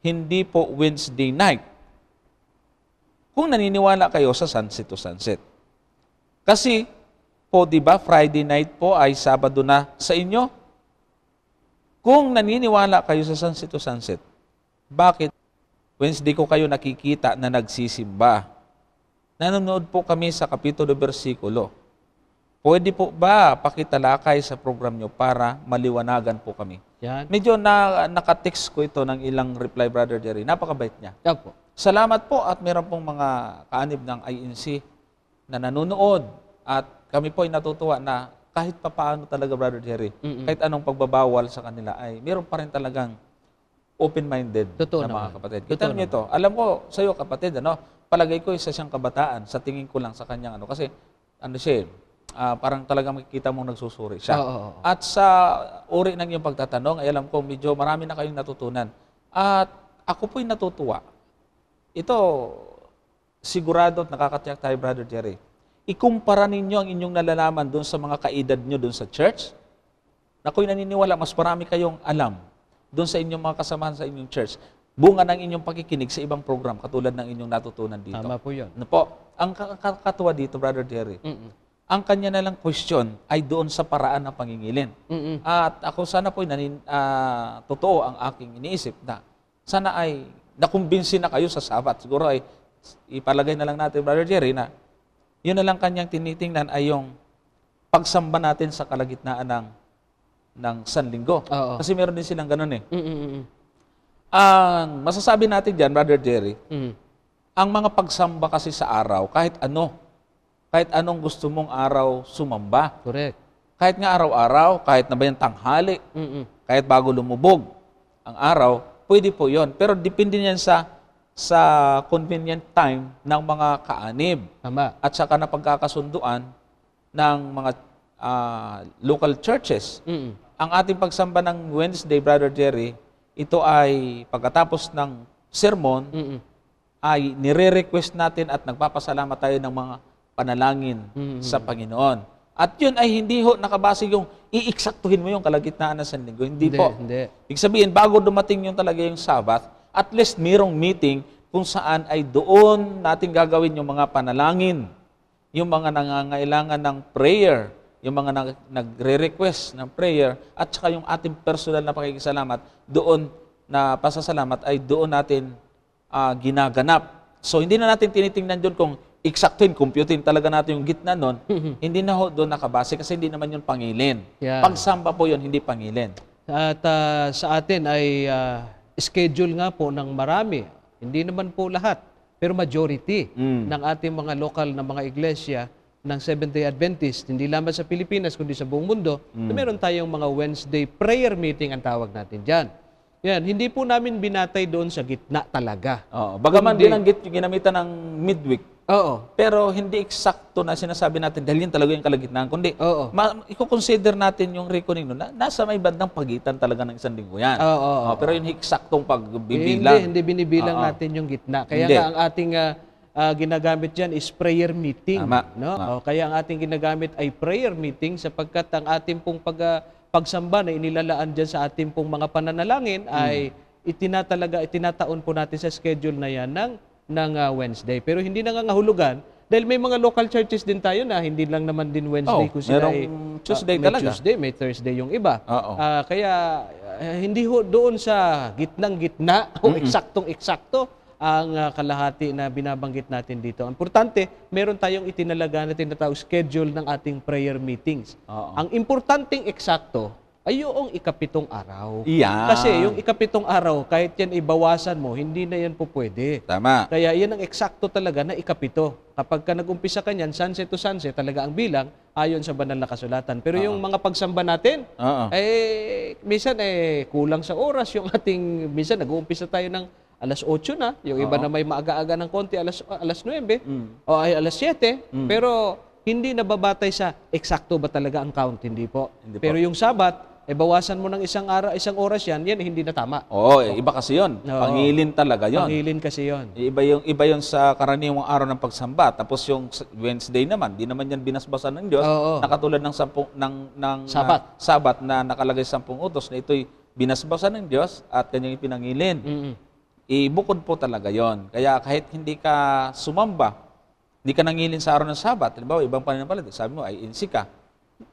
Hindi po Wednesday night. Kung naniniwala kayo sa sunset to sunset. Kasi po, di ba, Friday night po ay Sabado na sa inyo. Kung naniniwala kayo sa sunset to sunset, bakit Wednesday ko kayo nakikita na nagsisimba? Nanonood po kami sa kapitulo bersikulo. Pwede po ba pakitalakay sa program nyo para maliwanagan po kami? Yan. Medyo nakatext ko ito ng ilang reply, Brother Jerry. Napakabait niya. Yan po. Salamat po at meron pong mga kaanib ng INC na nanonood at kami po ay natutuwa na kahit papaano talaga, Brother Jerry, kahit anong pagbabawal sa kanila ay meron pa rin talagang open-minded Totoo na mga naman. kapatid. Totoo Kita niyo ito. Alam ko sa iyo, kapatid, palagay ko isa siyang kabataan sa tingin ko lang sa kanyang kasi siya, parang talagang makikita mong nagsusuri siya. Oo. At sa uri ng iyong pagtatanong, ay alam ko medyo marami na kayong natutunan. At ako po'y natutuwa. Ito, sigurado at nakakatiyak tayo, Brother Jerry. Ikumpara ninyo ang inyong nalalaman doon sa mga kaedad nyo doon sa church. Ako'y naniniwala, mas marami kayong alam doon sa inyong mga kasamahan sa inyong church. Bunga ng inyong pakikinig sa ibang program katulad ng inyong natutunan dito. Tama po yun. Ano po? Ang kakatuwa dito, Brother Jerry, ang kanya na lang question ay doon sa paraan ng pangingilin. At ako sana po totoo ang aking iniisip na sana ay nakumbinsi na kayo sa Sabat. Siguro ay ipalagay na lang natin, Brother Jerry, na yun na lang kanyang tinitingnan ay yung pagsamba natin sa kalagitnaan ng Sanlinggo. Oo. Kasi meron din silang ganun eh. Ang masasabi natin dyan, Brother Jerry, ang mga pagsamba kasi sa araw, kahit anong gusto mong araw sumamba. Correct. Kahit nga araw-araw, kahit na ba yung tanghali, kahit bago lumubog ang araw, pwede po yon. Pero depende yan sa convenient time ng mga kaanib. Tama. At saka na pagkakasunduan ng mga local churches. Ang ating pagsamba ng Wednesday, Brother Jerry, ito ay pagkatapos ng sermon, ay nire-request natin at nagpapasalamat tayo ng mga panalangin sa Panginoon. At yun ay hindi ho nakabase yung iiksaktuhin mo yung kalagitnaan ng Sanlinggo. Hindi po. Hindi. Ibig sabihin, bago dumating yung talaga yung Sabbath, at least mayroong meeting kung saan ay doon natin gagawin yung mga panalangin, yung mga nangangailangan ng prayer, yung mga nagre-request ng prayer, at saka yung ating personal na pakikisalamat, doon na pasasalamat ay doon natin ginaganap. So, hindi na natin tinitingnan doon kung eksaktuhin, computein talaga natin yung gitna nun, hindi na ho doon nakabase kasi hindi naman yun pangilin. Yeah. Pagsamba po yun, hindi pangilin. At sa atin ay schedule nga po ng marami. Hindi naman po lahat, pero majority ng ating mga local na mga iglesia ng Seventh-day Adventist, hindi lamang sa Pilipinas, kundi sa buong mundo, na meron tayong mga Wednesday prayer meeting ang tawag natin dyan. Yan, hindi po namin binatay doon sa gitna talaga. Oo. Bagaman binanggit yung ginamitan ng midweek, Oo. pero hindi eksakto na sinasabi natin dahil yun talaga yung kalagitnaan. Kundi, Oo. i-consider natin yung reckoning nun, nasa may bandang pagitan talaga ng isang linggo yan. Oo. Pero yung eksaktong pagbibilang. Hindi binibilang natin yung gitna. Kaya Hindi. nga ang ating ginagamit dyan is prayer meeting. Tama. No? Tama. Kaya ang ating ginagamit ay prayer meeting sapagkat ang ating pong pagsamba na inilalaan dyan sa ating pong mga pananalangin ay itinataon po natin sa schedule na yan ng Wednesday. Pero hindi nangangahulugan dahil may mga local churches din tayo na hindi lang naman din Wednesday kung sila merong Tuesday may talaga. Tuesday, may Thursday yung iba. Oo. Kaya hindi ho doon sa gitnang-gitna o eksaktong-eksakto ang kalahati na binabanggit natin dito. Ang importante, meron tayong itinalaga na tinatawag schedule ng ating prayer meetings. Oo. Ang importanteng eksakto ay yung ikapitong araw. Iyan. Kasi yung ikapitong araw, kahit yan ibawasan mo, hindi na yan po pwede. Tama. Kaya yan ang eksakto talaga na ikapito. Kapag ka nag-umpisa ka niyan, sunset to sunset, talaga ang bilang ayon sa banal na kasulatan. Pero yung mga pagsamba natin, minsan kulang sa oras yung ating, minsan nag-uumpisa tayo ng alas 8 na, yung iba na may maaga-aga ng konti, alas 9, o ay alas 7, pero hindi nababatay sa eksakto ba talaga ang count, hindi po. Pero yung Sabat, bawasan mo ng isang oras yan hindi na tama. Oo, iba kasi yun. Oo. Pangilin talaga yun. Pangilin kasi yon. Iba yung sa karaniwang araw ng pagsamba. Tapos yung Wednesday naman, di naman yan binasbasan ng Diyos. Oo. Nakatulad ng Sabat. Sabat na nakalagay 10 utos na ito'y binasbasan ng Diyos at kanyang ipinangilin. Ibukod po talaga yon. Kaya kahit hindi ka sumamba, hindi ka nangilin sa araw ng Sabat, halimbawa ibang pananampalataya, sabi mo ay insi ka,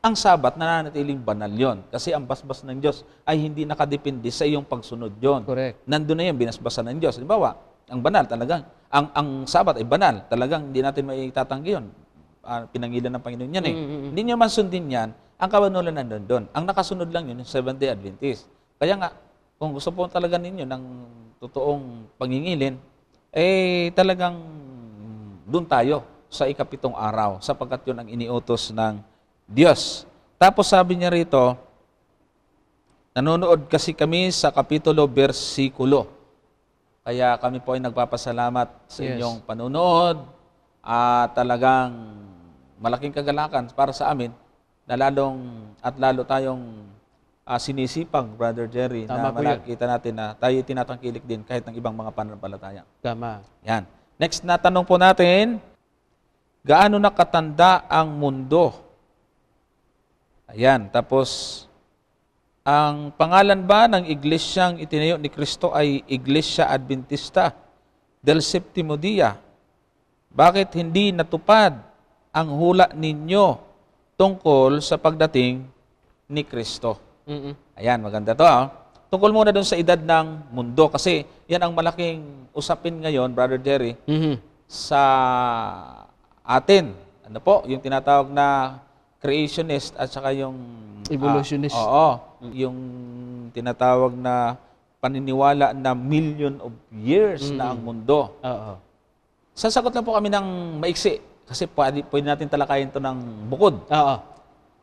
ang Sabat nananatiling banal yon. Kasi ang basbas ng Diyos ay hindi nakadepende sa iyong pagsunod yon. Correct. Nandun na yung binasbasan ng Diyos. Halimbawa, ang banal talagang, ang Sabat ay banal. Talagang hindi natin maitatanggi yun. Pinangilan ng Panginoon yan eh. Hindi nyo man sundin yan, ang kabanulan nandun doon. Ang nakasunod lang yun, yung Seventh-day Adventist. Kaya nga, kung gusto po talaga ninyo ng totoong pangingilin, talagang doon tayo sa ikapitong araw sapagkat yun ang iniutos ng Diyos. Tapos sabi niya rito, nanonood kasi kami sa kapitulo, bersikulo. Kaya kami po ay nagpapasalamat sa inyong panunood at talagang malaking kagalakan para sa amin na lalo tayong sinisipag, Brother Jerry, Tama na po yun. makita natin na tayo tinatangkilik din kahit ng ibang mga pananampalataya. Tama. Yan. Next na tanong po natin, gaano na katanda ang mundo? Ayan. Tapos, ang pangalan ba ng iglesyang itinayo ni Kristo ay Iglesia Adventista del Septimo Dia? Bakit hindi natupad ang hula ninyo tungkol sa pagdating ni Kristo? Ayan, maganda to. Tungkol muna doon sa edad ng mundo kasi yan ang malaking usapin ngayon, Brother Jerry, sa atin. Ano po? Yung tinatawag na creationist at saka yung Evolutionist. yung tinatawag na paniniwala na million of years na ang mundo. Oo. Sasagot lang po kami ng maiksi kasi pwede natin talakayin to ng bukod. Oo.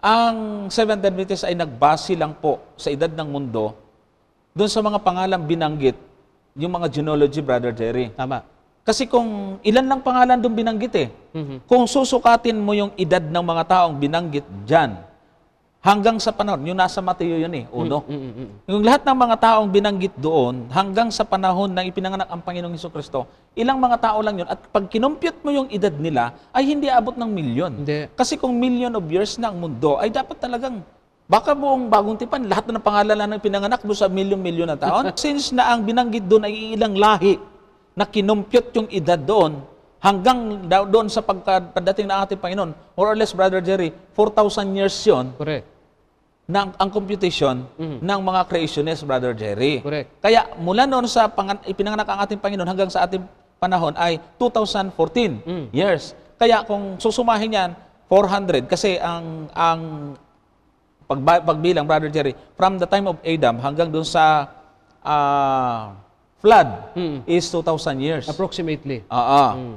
Ang Seventh-day Adventist ay nagbase lang po sa edad ng mundo doon sa mga pangalang binanggit, yung mga genealogy, Brother Jerry. Tama. Kasi kung ilan lang pangalan doon binanggit kung susukatin mo yung edad ng mga taong binanggit dyan, hanggang sa panahon, yung nasa Mateo yun uno. Yung lahat ng mga taong binanggit doon, hanggang sa panahon na ipinanganak ang Panginoong Hesukristo, ilang mga tao lang yun. At pag kinumpute mo yung edad nila, ay hindi abot ng milyon. Hindi. Kasi kung million of years na ang mundo, ay dapat talagang, baka buong bagong tipan, lahat na ng pangalan lang ng pinanganak doon sa milyon-milyon na taon. Since na ang binanggit doon ay ilang lahi na kinumpute yung edad doon, hanggang doon sa pagdating ng ating Panginoon, more or less, Brother Jerry, 4,000 years yun, Correct. ang computation ng mga creationists, Brother Jerry. Correct. Kaya mula noon sa ipinanganak ang ating Panginoon hanggang sa ating panahon ay 2014 years. Kaya kung susumahin yan, 400 kasi ang pagbilang, Brother Jerry, from the time of Adam hanggang dun sa flood is 2,000 years. Approximately.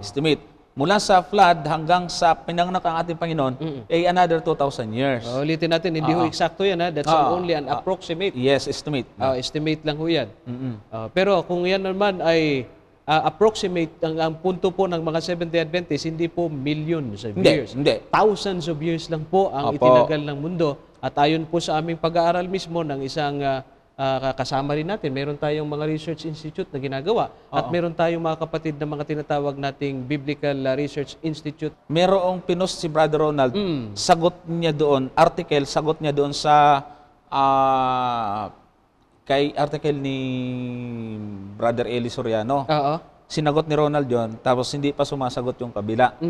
Estimate. Mula sa flood hanggang sa pinanganak ang ating Panginoon, ay another 2,000 years. Ulitin natin, hindi ho eksakto yan, ha? That's only an approximate. Yes, estimate. Estimate lang ho yan. Pero kung yan naman ay approximate, ang punto po ng mga Seventh-day Adventists, hindi po millions of years. Hindi. Thousands of years lang po ang itinagal ng mundo. At ayon po sa aming pag-aaral mismo ng isang kasama rin natin, meron tayong mga research institute na ginagawa at meron tayong mga kapatid na mga tinatawag nating Biblical Research Institute. Merong pinost si Brother Ronald, sagot niya doon, sagot niya doon sa kay article ni Brother Eli Soriano. Sinagot ni Ronald yon, tapos hindi pa sumasagot yung kabila.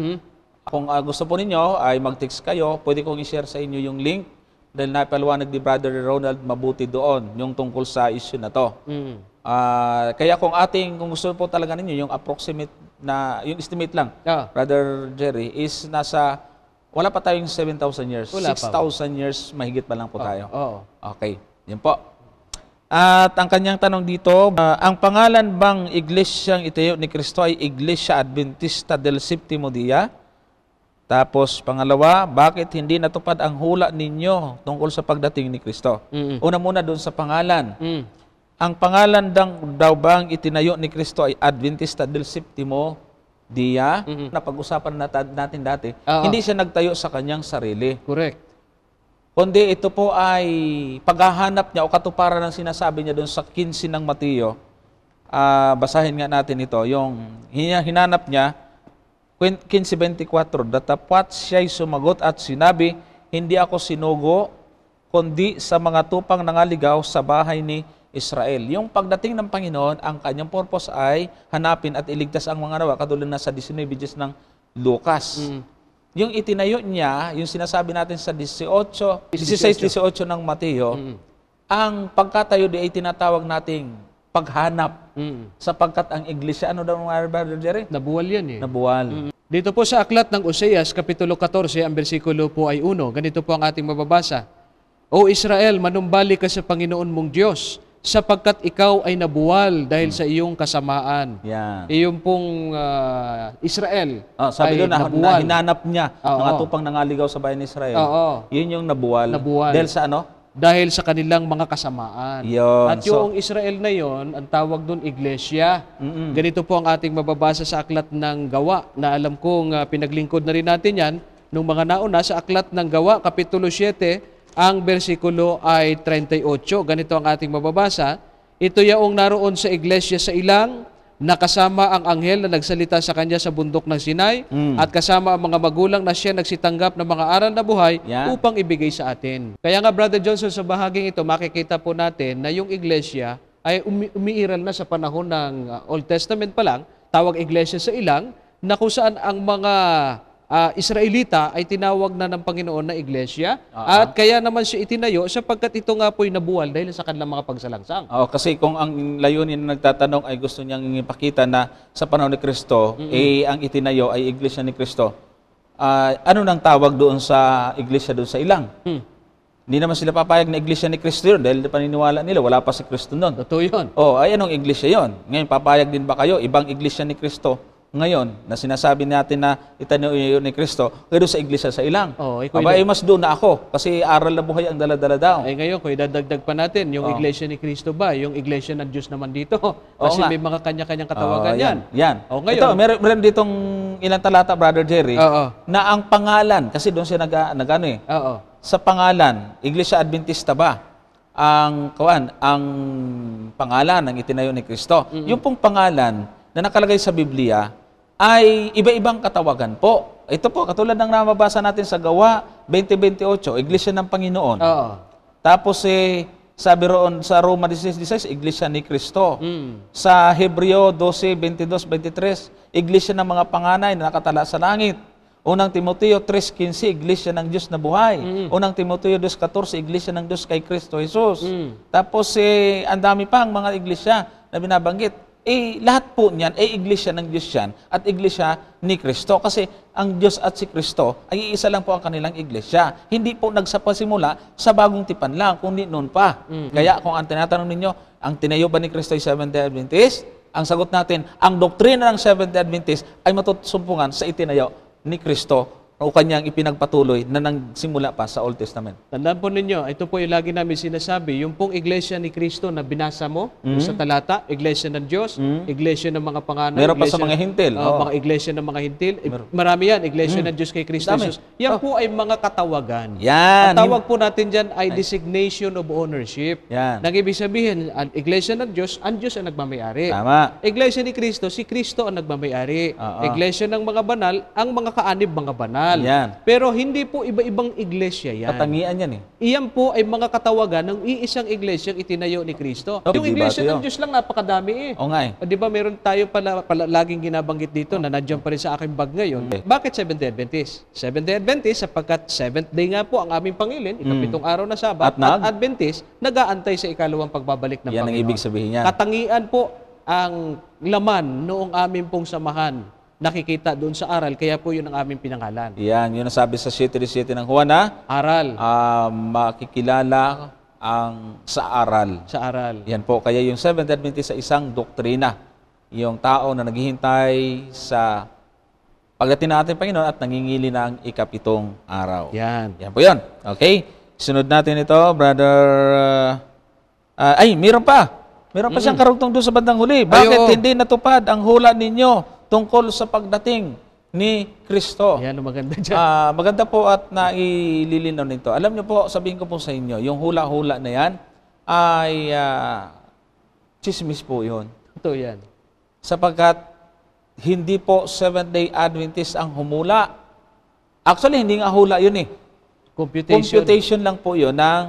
Kung gusto po ninyo ay mag-text kayo, pwede kong i-share sa inyo yung link dahil napaliwanag ni Brother Ronald mabuti doon yung tungkol sa issue na to. Kaya kung gusto po talaga ninyo yung approximate na, yung estimate lang, Brother Jerry, is wala pa tayong 7,000 years. 6,000 years, mahigit pa lang po tayo. Okay, yun po. At ang kanyang tanong dito, ang pangalan bang iglesyang itayo ni Kristo ay Iglesia Adventista del Séptimo Día? Tapos, pangalawa, bakit hindi natupad ang hula ninyo tungkol sa pagdating ni Kristo? Una muna doon sa pangalan. Ang pangalan daw bang itinayo ni Kristo ay Adventista del Séptimo Día? Napag-usapan natin dati. Hindi siya nagtayo sa kanyang sarili. Correct. Kundi ito po ay paghahanap niya o katuparan ng sinasabi niya doon sa 15 ng Mateo. Basahin nga natin ito. Yung hinanap niya, 15:24, datapwat siya'y sumagot at sinabi, hindi ako sinugo, kundi sa mga tupang nangaligaw sa bahay ni Israel. Yung pagdating ng Panginoon, ang kanyang purpose ay hanapin at iligtas ang mga nawa, katulad na sa 19 ng Lucas. Yung itinayo niya, yung sinasabi natin sa 16-18 ng Mateo, ang pagkatayo di ay tinatawag nating paghanap. Sapagkat ang iglesia, ano daw mga Brother Jerry? Nabuwal yan eh. Nabuwal. Dito po sa aklat ng Oseas, Kapitulo 14, ang bersikulo po ay 1. Ganito po ang ating mababasa. O Israel, manumbalik ka sa Panginoon mong Diyos, sapagkat ikaw ay nabuwal dahil sa iyong kasamaan. Yan. Iyong pong Israel sabi ay doon na nabuwal. hinanap niya mga tupang nangaligaw sa bayan ni Israel. Yun yung nabuwal. Dahil sa ano? Dahil sa kanilang mga kasamaan. Yun. At yung Israel na yon, ang tawag doon iglesia. Ganito po ang ating mababasa sa aklat ng Gawa, na alam kong pinaglingkod na rin natin yan, nung mga nauna sa aklat ng Gawa, Kapitulo 7, ang bersikulo ay 38. Ganito ang ating mababasa. Ito yaong naroon sa iglesia sa ilang, nakasama ang anghel na nagsalita sa kanya sa bundok ng Sinai, at kasama ang mga magulang na siya nagsitanggap ng mga aral na buhay upang ibigay sa atin. Kaya nga, Brother Johnson, sa bahaging ito, makikita po natin na yung iglesia ay umiiral na sa panahon ng Old Testament pa lang, tawag iglesia sa ilang, na kung saan ang mga Israelita ay tinawag na ng Panginoon na iglesia, at kaya naman siya itinayo sapagkat ito nga po'y nabuwal dahil sa kanilang mga pagsalangsang. Kasi kung ang layunin na nagtatanong ay gusto niyang ipakita na sa panahon ni Kristo, ang itinayo ay iglesia ni Kristo, ano nang tawag doon sa iglesia doon sa ilang? Hindi naman sila papayag na iglesia ni Kristo yun dahil paniniwala nila, wala pa si Kristo noon. Totoo yun. Ay anong iglesia yun? Ngayon, papayag din ba kayo? Ibang iglesia ni Kristo ngayon, na sinasabi natin na itanayo ni Kristo, pero sa iglesia sa ilang. Mas doon na ako, kasi aral na buhay ang dala-dala daw. Ay ngayon, kung idadagdag pa natin, yung iglesia ni Kristo ba? Yung iglesia ng Diyos naman dito? Kasi may mga kanya-kanyang katawagan yan. Ngayon, ito, meron ditong ilang talata, Brother Jerry, na ang pangalan, kasi doon siya sa pangalan, Iglesia Adventista ba? Ang pangalan ng itinayo ni Kristo. Yung pong pangalan na nakalagay sa Biblia ay iba-ibang katawagan po. Ito po, katulad ng namabasa natin sa Gawa 20:28, Iglesia ng Panginoon. Tapos sabi roon sa Roma 16:16, Iglesia ni Kristo. Sa Hebreo 12:22-23, Iglesia ng mga panganay na nakatala sa langit. Unang Timoteo 3:15, Iglesia ng Diyos na buhay. Unang Timoteo 2:14, Iglesia ng Diyos kay Kristo Jesus. Tapos ang dami pang mga iglesia na binabanggit. lahat po niyan ay iglesia ng Diyos yan at iglesia ni Kristo. Kasi ang Diyos at si Kristo ay iisa lang po ang kanilang iglesia. Hindi po nagsapasimula sa bagong tipan lang, kundi noon pa. Kaya kung ang tinatanong ninyo, ang tinayo ba ni Kristo ay Seventh-day Adventist? Ang sagot natin, ang doktrina ng Seventh-day Adventist ay matutusumpungan sa itinayo ni Kristo o kanyang ipinagpatuloy na nagsimula pa sa Old Testament. Tandaan po ninyo, ito po yung lagi namin sinasabi, yung pong iglesia ni Kristo na binasa mo sa talata, iglesia ng Diyos, iglesia ng mga panganay, Meron pa sa mga hintil. mga iglesia ng mga hintil. Marami yan, iglesia ng Diyos kay Kristo Dami. Jesus. Yan po ay mga katawagan. Yan. Ang tawag po natin dyan ay designation of ownership. Yan. Nang ibig sabihin, ang iglesia ng Diyos, ang Diyos ang nagmamayari. Tama. Iglesia ni Kristo, si Kristo ang nagmamayari. Oo. Iglesia ng mga banal, ang mga kaanib mga banal. Yan. Pero hindi po iba-ibang iglesia yan. Katangian yan Iyan po ay mga katawagan ng iisang iglesia itinayo ni Kristo. Oh, Yung di ba iglesia ito ng yun? Diyos lang napakadami O nga Di ba meron tayo pala laging ginabanggit dito na nandiyan pa rin sa aking bag ngayon. Okay. Bakit Seventh-day Adventist? Seventh-day Adventist sapagkat seventh day nga po ang aming Pangilin, ikapitong araw na Sabat, At Adventist nag-aantay sa ikalawang pagbabalik ng Yan ang Panginoon. ibig sabihin niyan. Katangian po ang laman noong aming pong samahan. Nakikita doon sa aral, kaya po yun ang aming pinangalan. Yan, yun ang sabi sa 7:7 ng Juan na Aral. makikilala ang sa aral. Sa aral. Yan po, kaya yung Seventh Adventist sa isang doktrina. Yung tao na naghihintay sa pagdating ng ating Panginoon at nangingili na ang ikapitong araw. Yan. Yan po yun. Okay? Sunod natin ito, brother... meron pa. Meron pa siyang karugtong doon sa bandang huli. Bakit oo. hindi natupad ang hula ninyo tungkol sa pagdating ni Kristo? Yan ang maganda dyan. Maganda po at naililinaw nito. Alam niyo po, sabihin ko po sa inyo, yung hula-hula na yan ay chismis po yun. Ito yan. Sapagkat hindi po Seventh-day Adventist ang humula. Actually, hindi nga hula yun eh. Computation lang po yun ng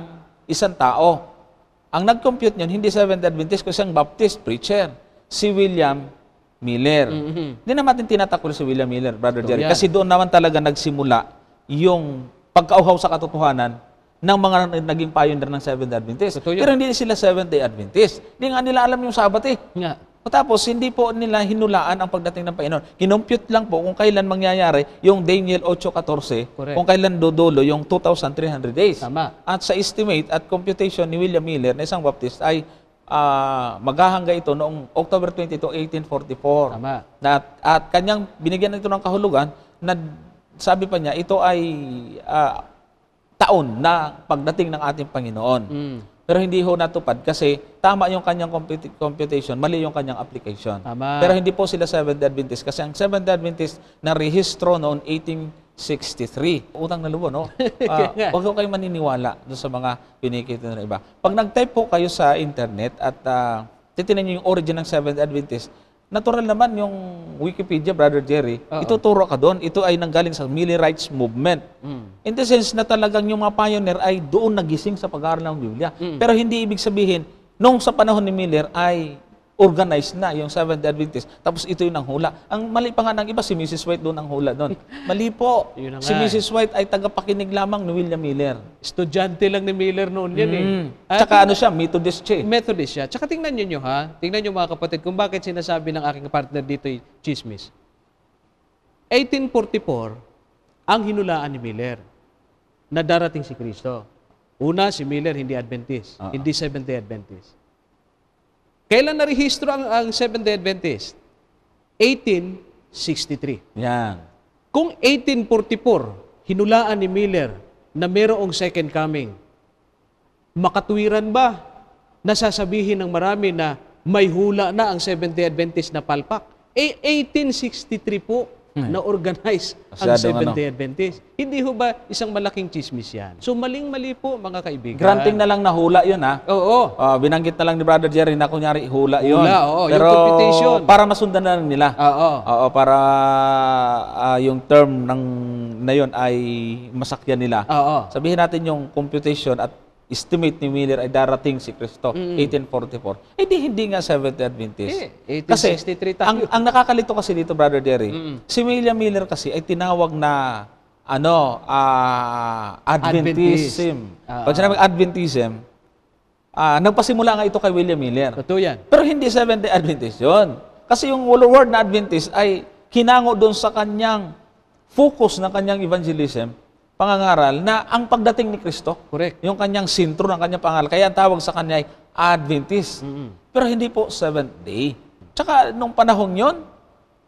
isang tao. Ang nag-compute yun, hindi Seventh-day Adventist, kasi ang Baptist preacher, si William Miller. Hindi naman natin tinatakol si William Miller, Brother Jerry, yan. kasi doon naman talaga nagsimula yung pagkauhaw sa katotohanan ng mga naging pioneer ng Seventh-day Adventist. Totoo yan. Pero hindi sila Seventh-day Adventist. Hindi nga nila alam yung Sabat eh. Nga. Tapos, hindi po nila hinulaan ang pagdating ng Panginoon. Kinompute lang po kung kailan mangyayari yung Daniel 8:14, Correct. kung kailan dudulo yung 2,300 days. Tama. At sa estimate at computation ni William Miller na isang Baptist ay maghahangga ito noong October 22, 1844. Tama. At kanyang binigyan ito ng kahulugan na sabi pa niya, ito ay taon na pagdating ng ating Panginoon. Pero hindi ho natupad kasi tama yung kanyang computation, mali yung kanyang application. Tama. Pero hindi po sila Seventh-day Adventist kasi ang Seventh-day Adventist na rehistro noon 1863. Utang na loob, no? Huwag ko kayo maniniwala doon sa mga pinikita ng iba. Pag nag-type po kayo sa internet at titinan niyo yung origin ng Seventh-day Adventist, natural naman yung Wikipedia, Brother Jerry, ituturo ka doon. Ito ay nanggaling sa Millerites movement. In the sense na talagang yung mga pioneer ay doon nagising sa pag-aaral ng Biblia. Pero hindi ibig sabihin, nung sa panahon ni Miller ay organized na yung Seventh-day Adventist. Tapos ito yung nanghula. Ang mali pa nga ng iba, si Mrs. White doon ang hula doon. Mali po. Yun na Si nga Mrs. White ay tagapakinig lamang ni William Miller. Estudyante lang ni Miller noon yan Tsaka ano siya, Methodist siya. Methodist siya. Tsaka tingnan nyo ha. Tingnan nyo mga kapatid kung bakit sinasabi ng aking partner dito ay chismis. 1844, ang hinulaan ni Miller na darating si Kristo. Una, si Miller hindi Adventist. Hindi Seventh-day Adventist. Kailan narehistro ang Seventh-day Adventist? 1863. Yan. Kung 1844, hinulaan ni Miller na mayroong second coming, makatuwiran ba na sasabihin ng marami na may hula na ang Seventh-day Adventist na palpak? 1863 po na organize ang Masyadong Seventh-day Adventist. Hindi ho ba isang malaking chismis yan? So maling-mali po mga kaibigan. Granting na lang na hula yun, ha? Oo. Binanggit na lang ni Brother Jerry na kunyari hula yun. Hula, oo. Yung Pero computation. para masundan na lang nila. Oo. Oo, para yung term na yun ay masakyan nila. Oo. Sabihin natin yung computation at estimate ni Miller ay darating si Kristo, 1844. Hindi nga Seventh-day Adventist. 1863 tayo. Ang nakakalito kasi dito, Brother Jerry, si William Miller kasi ay tinawag na Adventism. Pag sinabi Adventism, nagpasimula nga ito kay William Miller. Totoo yan. Pero hindi Seventh-day Adventist yun. Kasi yung word na Adventist ay kinango doon sa kanyang focus ng kanyang evangelism, pangangaral, na ang pagdating ni Kristo, Correct. yung kanyang sintro ng kanyang pangaral, kaya ang tawag sa kanya ay Adventist. Pero hindi po Seventh Day. Tsaka nung panahon yon,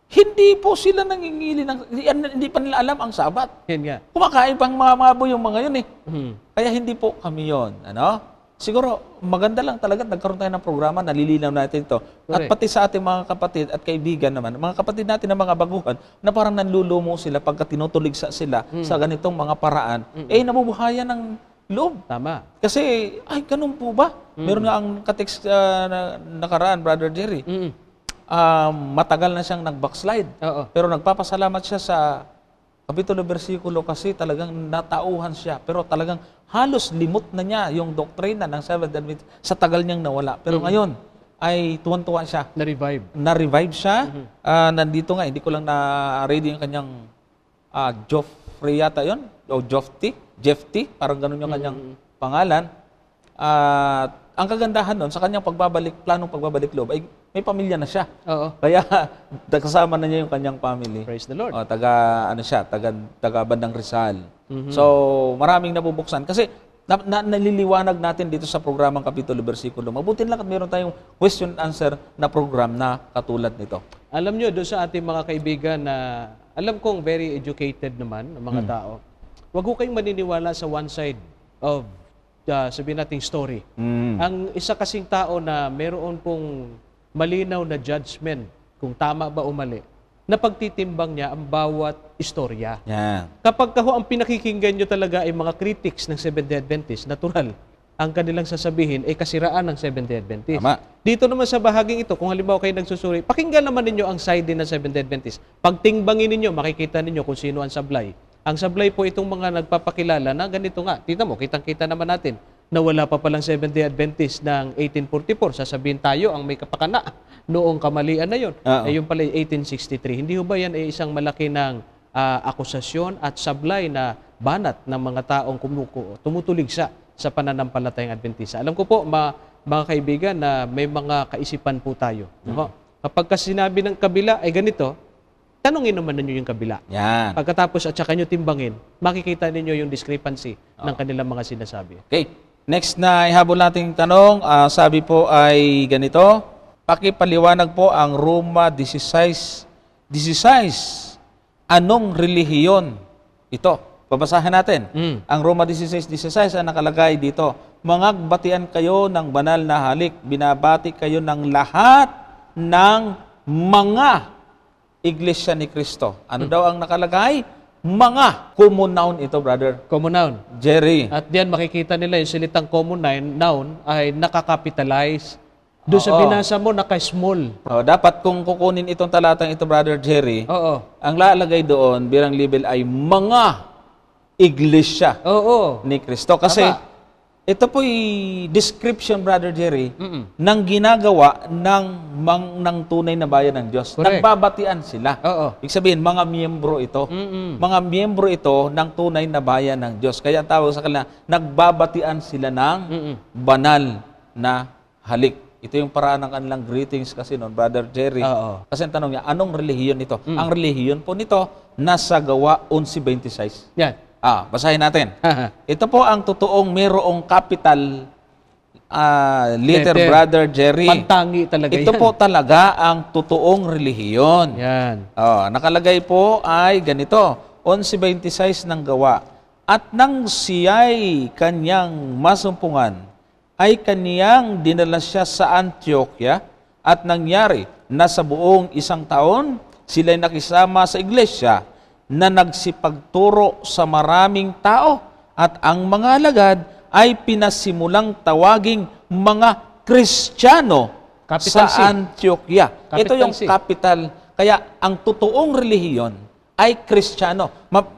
hindi po sila nangingili hindi pa nila alam ang Sabat. Yan nga. Kumakain pang mga mabo yung mga yun eh. Mhm. Kaya hindi po kami yon. Ano? Siguro, maganda lang talaga nagkaroon tayo ng programa, nalilinaw natin ito. At Correct. pati sa ating mga kapatid at kaibigan naman, mga kapatid natin na mga baguhan, na parang nanlulumo sila pagka tinutulig sila sa ganitong mga paraan, nabubuhayan ng loob. Tama. Kasi, ay, ganun po ba? Meron nga ang katext na nakaraan, Brother Jerry. Mm. Matagal na siyang nag-backslide. Oo. Pero nagpapasalamat siya sa kapitulo bersikulo kasi talagang natauhan siya. Pero talagang halos limot na niya yung doktrina ng Seventh Adventist sa tagal niyang nawala. Pero ngayon ay tuwan-tuwa siya. Na-revive. Na-revive siya. Nandito nga, hindi ko lang na-ready yung kanyang Joffrey yata yun. O Jeffty. Parang ganun yung kanyang pangalan. Ang kagandahan nun, sa kanyang planong pagbabalik loob, ay may pamilya na siya. Oo. Kaya kasama na niya yung kanyang family. Praise the Lord. Taga Bandang Rizal. So, maraming nabubuksan. Kasi naliliwanag natin dito sa programang Kapitulo Bersikulo. Mabuti lang at meron tayong question and answer na program na katulad nito. Alam nyo, doon sa ating mga kaibigan na alam kong very educated naman ang mga tao, huwag ko kayong maniniwala sa one side of sabihin nating story. Ang isa kasing tao na meron pong malinaw na judgment kung tama ba o mali, na pagtitimbang niya ang bawat istorya. Yan. Kapag ang pinakikinggan nyo talaga ay mga critics ng Seventh-day Adventist, natural, ang kanilang sasabihin ay kasiraan ng Seventh-day Adventist. Tama. Dito naman sa bahaging ito, kung halimbawa kayo nagsusuri, pakinggan naman ninyo ang side din ng Seventh-day Adventist. Pagtingbangin ninyo, makikita ninyo kung sino ang sablay. Ang sablay po itong mga nagpapakilala na ganito nga. Tita mo, kitang-kita naman natin na wala pa palang Seventh-day Adventist ng 1844. Sasabihin tayo ang may kapakana noong kamalian na yun. Yung pala 1863. Hindi ho ba yan ay isang malaki ng akusasyon at sablay na banat ng mga taong tumutulig sa pananampalatayang Adventista. Alam ko po, mga kaibigan, na may mga kaisipan po tayo. Kapag sinabi ng kabila ay ganito, tanungin naman ninyo yung kabila. Yan. Pagkatapos at saka nyo timbangin, makikita ninyo yung discrepancy ng kanilang mga sinasabi. Okay. Next na ihabol nating tanong, sabi po ay ganito, pakipaliwanag po ang Roma 16. Anong relihiyon ito? Babasahin natin. Ang Roma 16:16 ang nakalagay dito. Mangagbatian kayo ng banal na halik, binabati kayo ng lahat ng mga Iglesia ni Cristo. Ano daw ang nakalagay? Mga common noun ito, brother Common noun. Jerry. At diyan makikita nila yung silitang common noun ay nakakapitalize. Doon sa binasa mo, naka-small. Dapat kung kukunin itong talatang ito, brother Jerry, Oo. ang lalagay doon bilang label ay mga Iglesia Oo. ni Cristo. Kasi ito po'y description, brother Jerry, ng ginagawa ng tunay na bayan ng Diyos. Correct. Nagbabatian sila. Oo. Ibig sabihin, mga miyembro ito. Mga miyembro ito ng tunay na bayan ng Diyos. Kaya ang tawag sa kanila, nagbabatian sila ng banal na halik. Ito yung paraan ng kanilang greetings kasi noon, brother Jerry. Oo. Kasi ang tanong niya, anong relihiyon ito? Ang relihiyon po nito, nasa Gawa 11:26. Yan. Basahin natin. Ito po ang totoong mayroong capital letter, brother Jerry. Pantangi talaga Ito yan. po talaga ang totoong relihiyon. Yan. Nakalagay po ay ganito, 11:26 ng Gawa. At nang siya'y kanyang masumpungan, ay kaniyang dinala siya sa Antioquia at nangyari na sa buong 1 taon, sila'y nakisama sa iglesia na nagsipagturo sa maraming tao at ang mga alagad ay pinasimulang tawaging mga Kristiyano Capital C. sa Antioquia. Ito Capital yung C. capital. Kaya ang totoong relihiyon ay Kristiyano.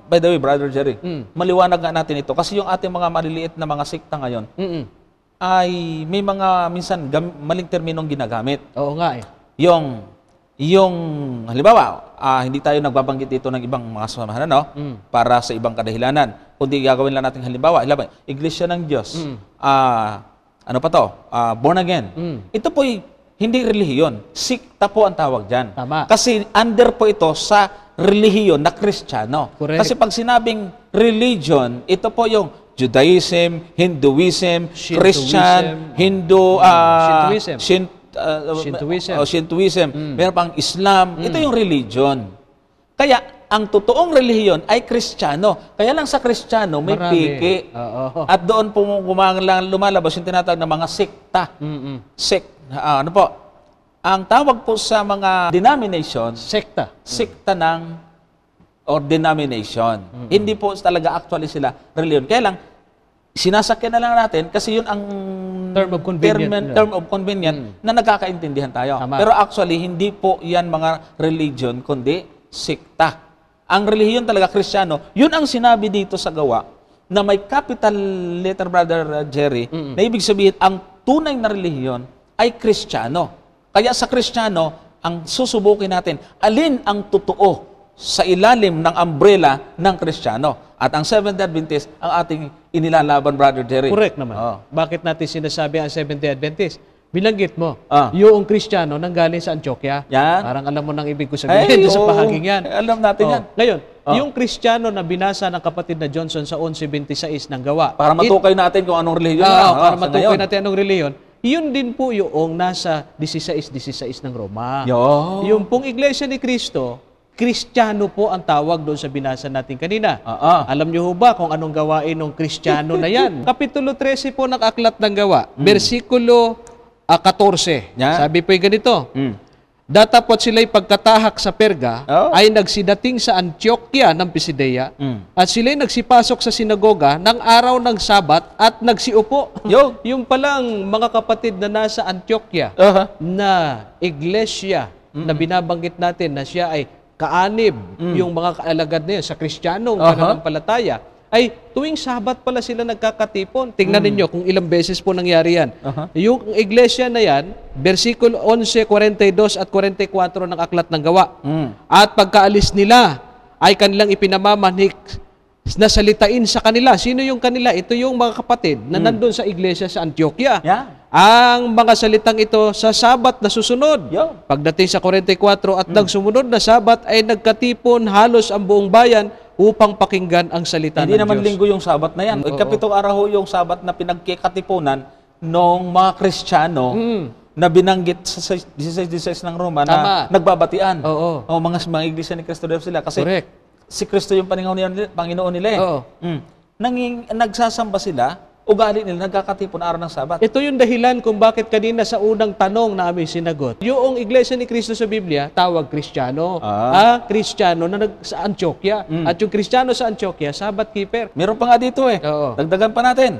By the way, Brother Jerry, maliwanag nga natin ito. Kasi yung ating mga maliliit na mga sikta ngayon, ay may mga minsan maling terminong ginagamit. Oo nga eh. Yung halimbawa, hindi tayo nagbabanggit dito ng ibang mga samahan, para sa ibang kadahilanan. Kundi gagawin lang natin halimbawa, iglesia ng Diyos. ano pa to? Born again. Ito po'y hindi relihiyon. Sikta po ang tawag dyan. Tama. Kasi under po ito sa relihiyon na Kristiyano. Correct. Kasi pag sinabing religion, ito po yung Judaism, Hinduism, Shintoism, Christian, Hindu, Shintoism. Shintoism. Shintoism. Meron pang Islam. Ito yung religion. Kaya, ang totoong relihiyon ay Kristiyano. Kaya lang sa Kristiyano may Marami. piki. Oo. At doon po lumalabas yung tinatawag na mga sekta. Sect. Ano po? Ang tawag po sa mga denominations, Sekta. sekta ng or denomination. Hindi po talaga actually sila religion. Kaya lang, sinasakyan na lang natin kasi yun ang Term of convenient. term of convenient na nagkakaintindihan tayo. Tama. Pero actually, hindi po yan mga religion, kundi sekta. Ang relihiyon talaga, Kristiyano, yun ang sinabi dito sa gawa na may capital letter, Brother Jerry, na ibig sabihin, ang tunay na relihiyon ay Kristiyano. Kaya sa Kristiyano, ang susubukin natin, alin ang totoo sa ilalim ng umbrella ng Kristiyano. At ang Seventh-day Adventist, ang ating inilalaban, Brother Jerry. Correct naman. Oo. Bakit natin sinasabi ang Seventh-day Adventist? Binanggit mo, Ah. yung Kristiyano nanggaling sa Antioquia. Yan. Parang alam mo nang ibig ko sabihin sa oo. bahaging yan. Alam natin yan. Ngayon, Oh. yung Kristiyano na binasa ng kapatid na Johnson sa 1126 ng gawa. Para matukay natin kung anong relihiyon na. Para sa matukoy ngayon. natin anong reliyon. Yun din po yung nasa 16:16 ng Roma. Yo. Yung pong Iglesia ni Cristo, Kristiyano po ang tawag doon sa binasa natin kanina. Alam niyo ho ba kung anong gawain ng Kristiyano na yan? Kapitulo 13 po ng Aklat ng Gawa, versikulo 14. Yan. Sabi po yung ganito, Mm. datapot sila'y pagkatahak sa Perga, Oh. ay nagsidating sa Antioquia ng Pisidia, Mm. at sila'y nagsipasok sa sinagoga ng araw ng Sabat at nagsiupo. Yo. Yung palang mga kapatid na nasa Antioquia, Aha. na iglesia na binabanggit natin na siya ay kaanib, yung mga kaalagad na yun sa Kristiyanong pananampalataya, ay tuwing Sabat pala sila nagkakatipon. Tingnan ninyo kung ilang beses po nangyari yan. Yung iglesia na yan, versikulo 11, 42 at 44 ng Aklat ng Gawa. At pagkaalis nila, ay kanilang ipinamamanik na salitain sa kanila. Sino yung kanila? Ito yung mga kapatid na nandun sa iglesia sa Antioquia. Yan. Ang mga salitang ito sa Sabat na susunod. Yo. Pagdating sa 44 at ng sumunod na Sabat ay nagkatipon halos ang buong bayan upang pakinggan ang salita Hindi ng naman Diyos. linggo yung Sabat na yan. Ikapitong araw ho yung Sabat na pinagkikatipunan ng mga Kristiyano na binanggit sa 16:16 ng Roma Tama. na nagbabatian. Oo. O mga iglesia ni Cristo daw sila. Kasi Correct. si Kristo yung Panginoon nila eh. Oo. Nagsasamba sila, ugali nila, nagkakatipon araw ng Sabat. Ito yung dahilan kung bakit kanina sa unang tanong na aming sinagot. Yung iglesia ni Cristo sa Biblia, tawag Kristiyano. Kristiyano na sa Antioquia. At yung Kristiyano sa Antioquia, Sabbath keeper. Meron pa nga dito eh. Oo. Dagdagan pa natin.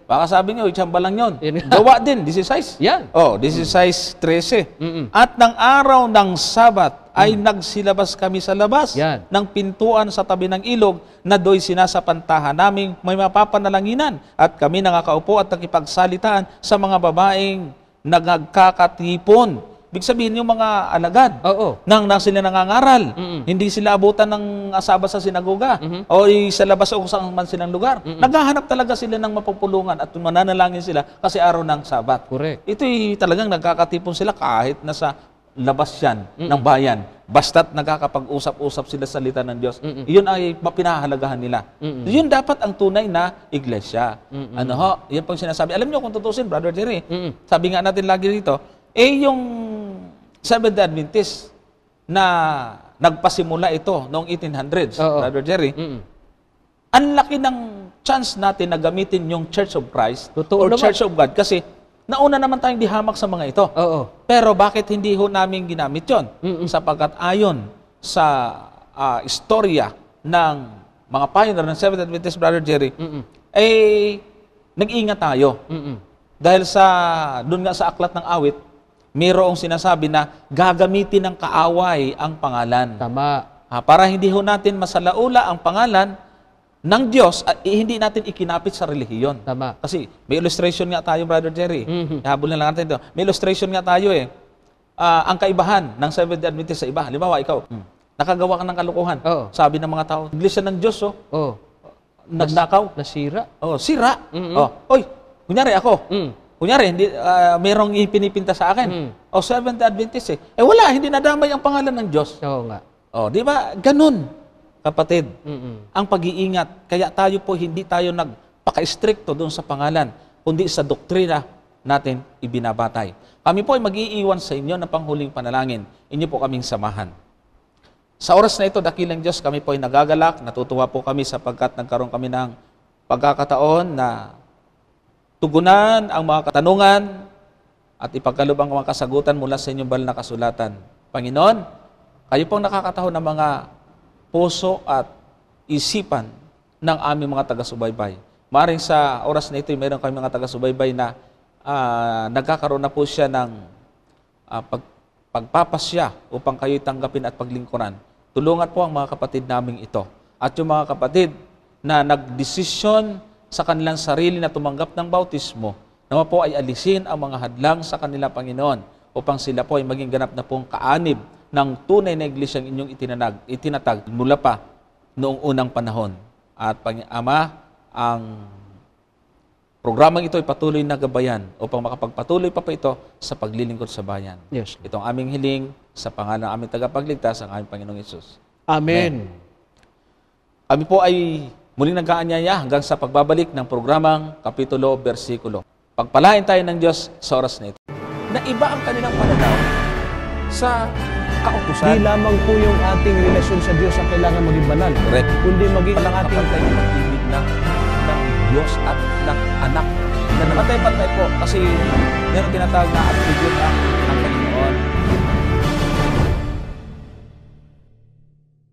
Baka sabi nyo, itsamba lang yun. Yan. Gawa din, 16. Yan. Oh, 16:13. At ng araw ng Sabat ay nagsilabas kami sa labas Yan. ng pintuan sa tabi ng ilog na do'y sinasapantahan naming may mapapanalanginan. At kami nakakaupo at nakipagsalitaan sa mga babaeng nagkakatipon. Ibig sabihin yung mga alagad Oo. nang sila nangangaral. Hindi sila abutan ng asaba sa sinagoga o sa labas o saan man silang lugar. Naghahanap talaga sila ng mapupulungan at mananalangin sila kasi araw ng Sabat. Correct. Ito'y talagang nagkakatipon sila kahit nasa labas yan ng bayan. Basta't nagkakapag-usap-usap sila sa salita ng Diyos. Iyon ay pinahahalagahan nila. Yun dapat ang tunay na iglesia. Ano ho? Yan pang sinasabi. Alam niyo kung tutusin, Brother Jerry, sabi nga natin lagi dito, yung Seventh-day Adventist na nagpasimula ito noong 1800s, Oo. Brother Jerry, ang laki ng chance natin na gamitin yung Church of Christ Totoo or naman. Church of God kasi nauna naman tayong dihamak sa mga ito. Oo. Pero bakit hindi ho namin ginamit yon? Sapagkat ayon sa istorya ng mga pioneer ng Seventh Adventist, Brother Jerry, nag-ingat tayo. Dahil doon nga sa aklat ng awit, mayroong sinasabi na gagamitin ng kaaway ang pangalan. Tama. Para hindi ho natin masalaula ang pangalan ng Diyos at hindi natin ikinapit sa relihiyon. Tama. Kasi may illustration nga tayo, Brother Jerry. Habol na lang natin ito. May illustration nga tayo eh. Ang kaibahan ng Seventh-day Adventist sa iba. Halimbawa, ikaw, nakagawa ka ng kalokohan. Oo. Sabi ng mga tao, iglesia ng Diyos, Oh. nagnakaw. Nasira. Sira. Oy, kunyari ako. kunyari, merong ipinipinta sa akin. O Seventh Adventist eh. Wala, hindi nadamay ang pangalan ng Diyos. Oo nga. O, di ba? Ganun, kapatid. Mm-mm. Ang pag-iingat. Kaya tayo po, hindi tayo nagpaka-stricto doon sa pangalan, kundi sa doktrina natin ibinabatay. Kami po ay mag-iiwan sa inyo ng panghuling panalangin. Inyo po kaming samahan. Sa oras na ito, dakilang Diyos, kami po ay nagagalak, natutuwa po kami sapagkat nagkaroon kami ng pagkakataon na tugunan ang mga katanungan at ipagkaloob ang mga kasagutan mula sa inyong banal na kasulatan. Panginoon, kayo pong nakakataon ng mga puso at isipan ng aming mga taga-subaybay. Maring sa oras na ito, mayroon kami mga taga-subaybay na nagkakaroon na po siya ng pagpapasya upang kayo'y tanggapin at paglingkuran. Tulungan po ang mga kapatid naming ito. At yung mga kapatid na nagdesisyon sa kanilang sarili na tumanggap ng bautismo, nawa po ay alisin ang mga hadlang sa kanila, Panginoon, upang sila po ay maging ganap na pong kaanib ng tunay na iglesyang inyong itinatag mula pa noong unang panahon. At Ama, ang programang ito ay patuloy na gabayan upang makapagpatuloy pa ito sa paglilingkod sa bayan. Yes. Itong aming hiling sa pangalan ng aming tagapagligtas, ang aming Panginoong Hesus. Amen. Kami po ay muling nag-aanyaya hanggang sa pagbabalik ng programang Kapitulo, Bersikulo. Pagpalain tayo ng Diyos sa oras na ito. Na iba ang kanilang pananaw sa kautusan. Di lamang po yung ating relasyon sa Diyos ang kailangan maging banal, Correct. kundi maging ang Walang ating kapantay na pag-ibig ng Diyos at ng anak. Na namatay-patay po kasi meron tinatawag na attribute na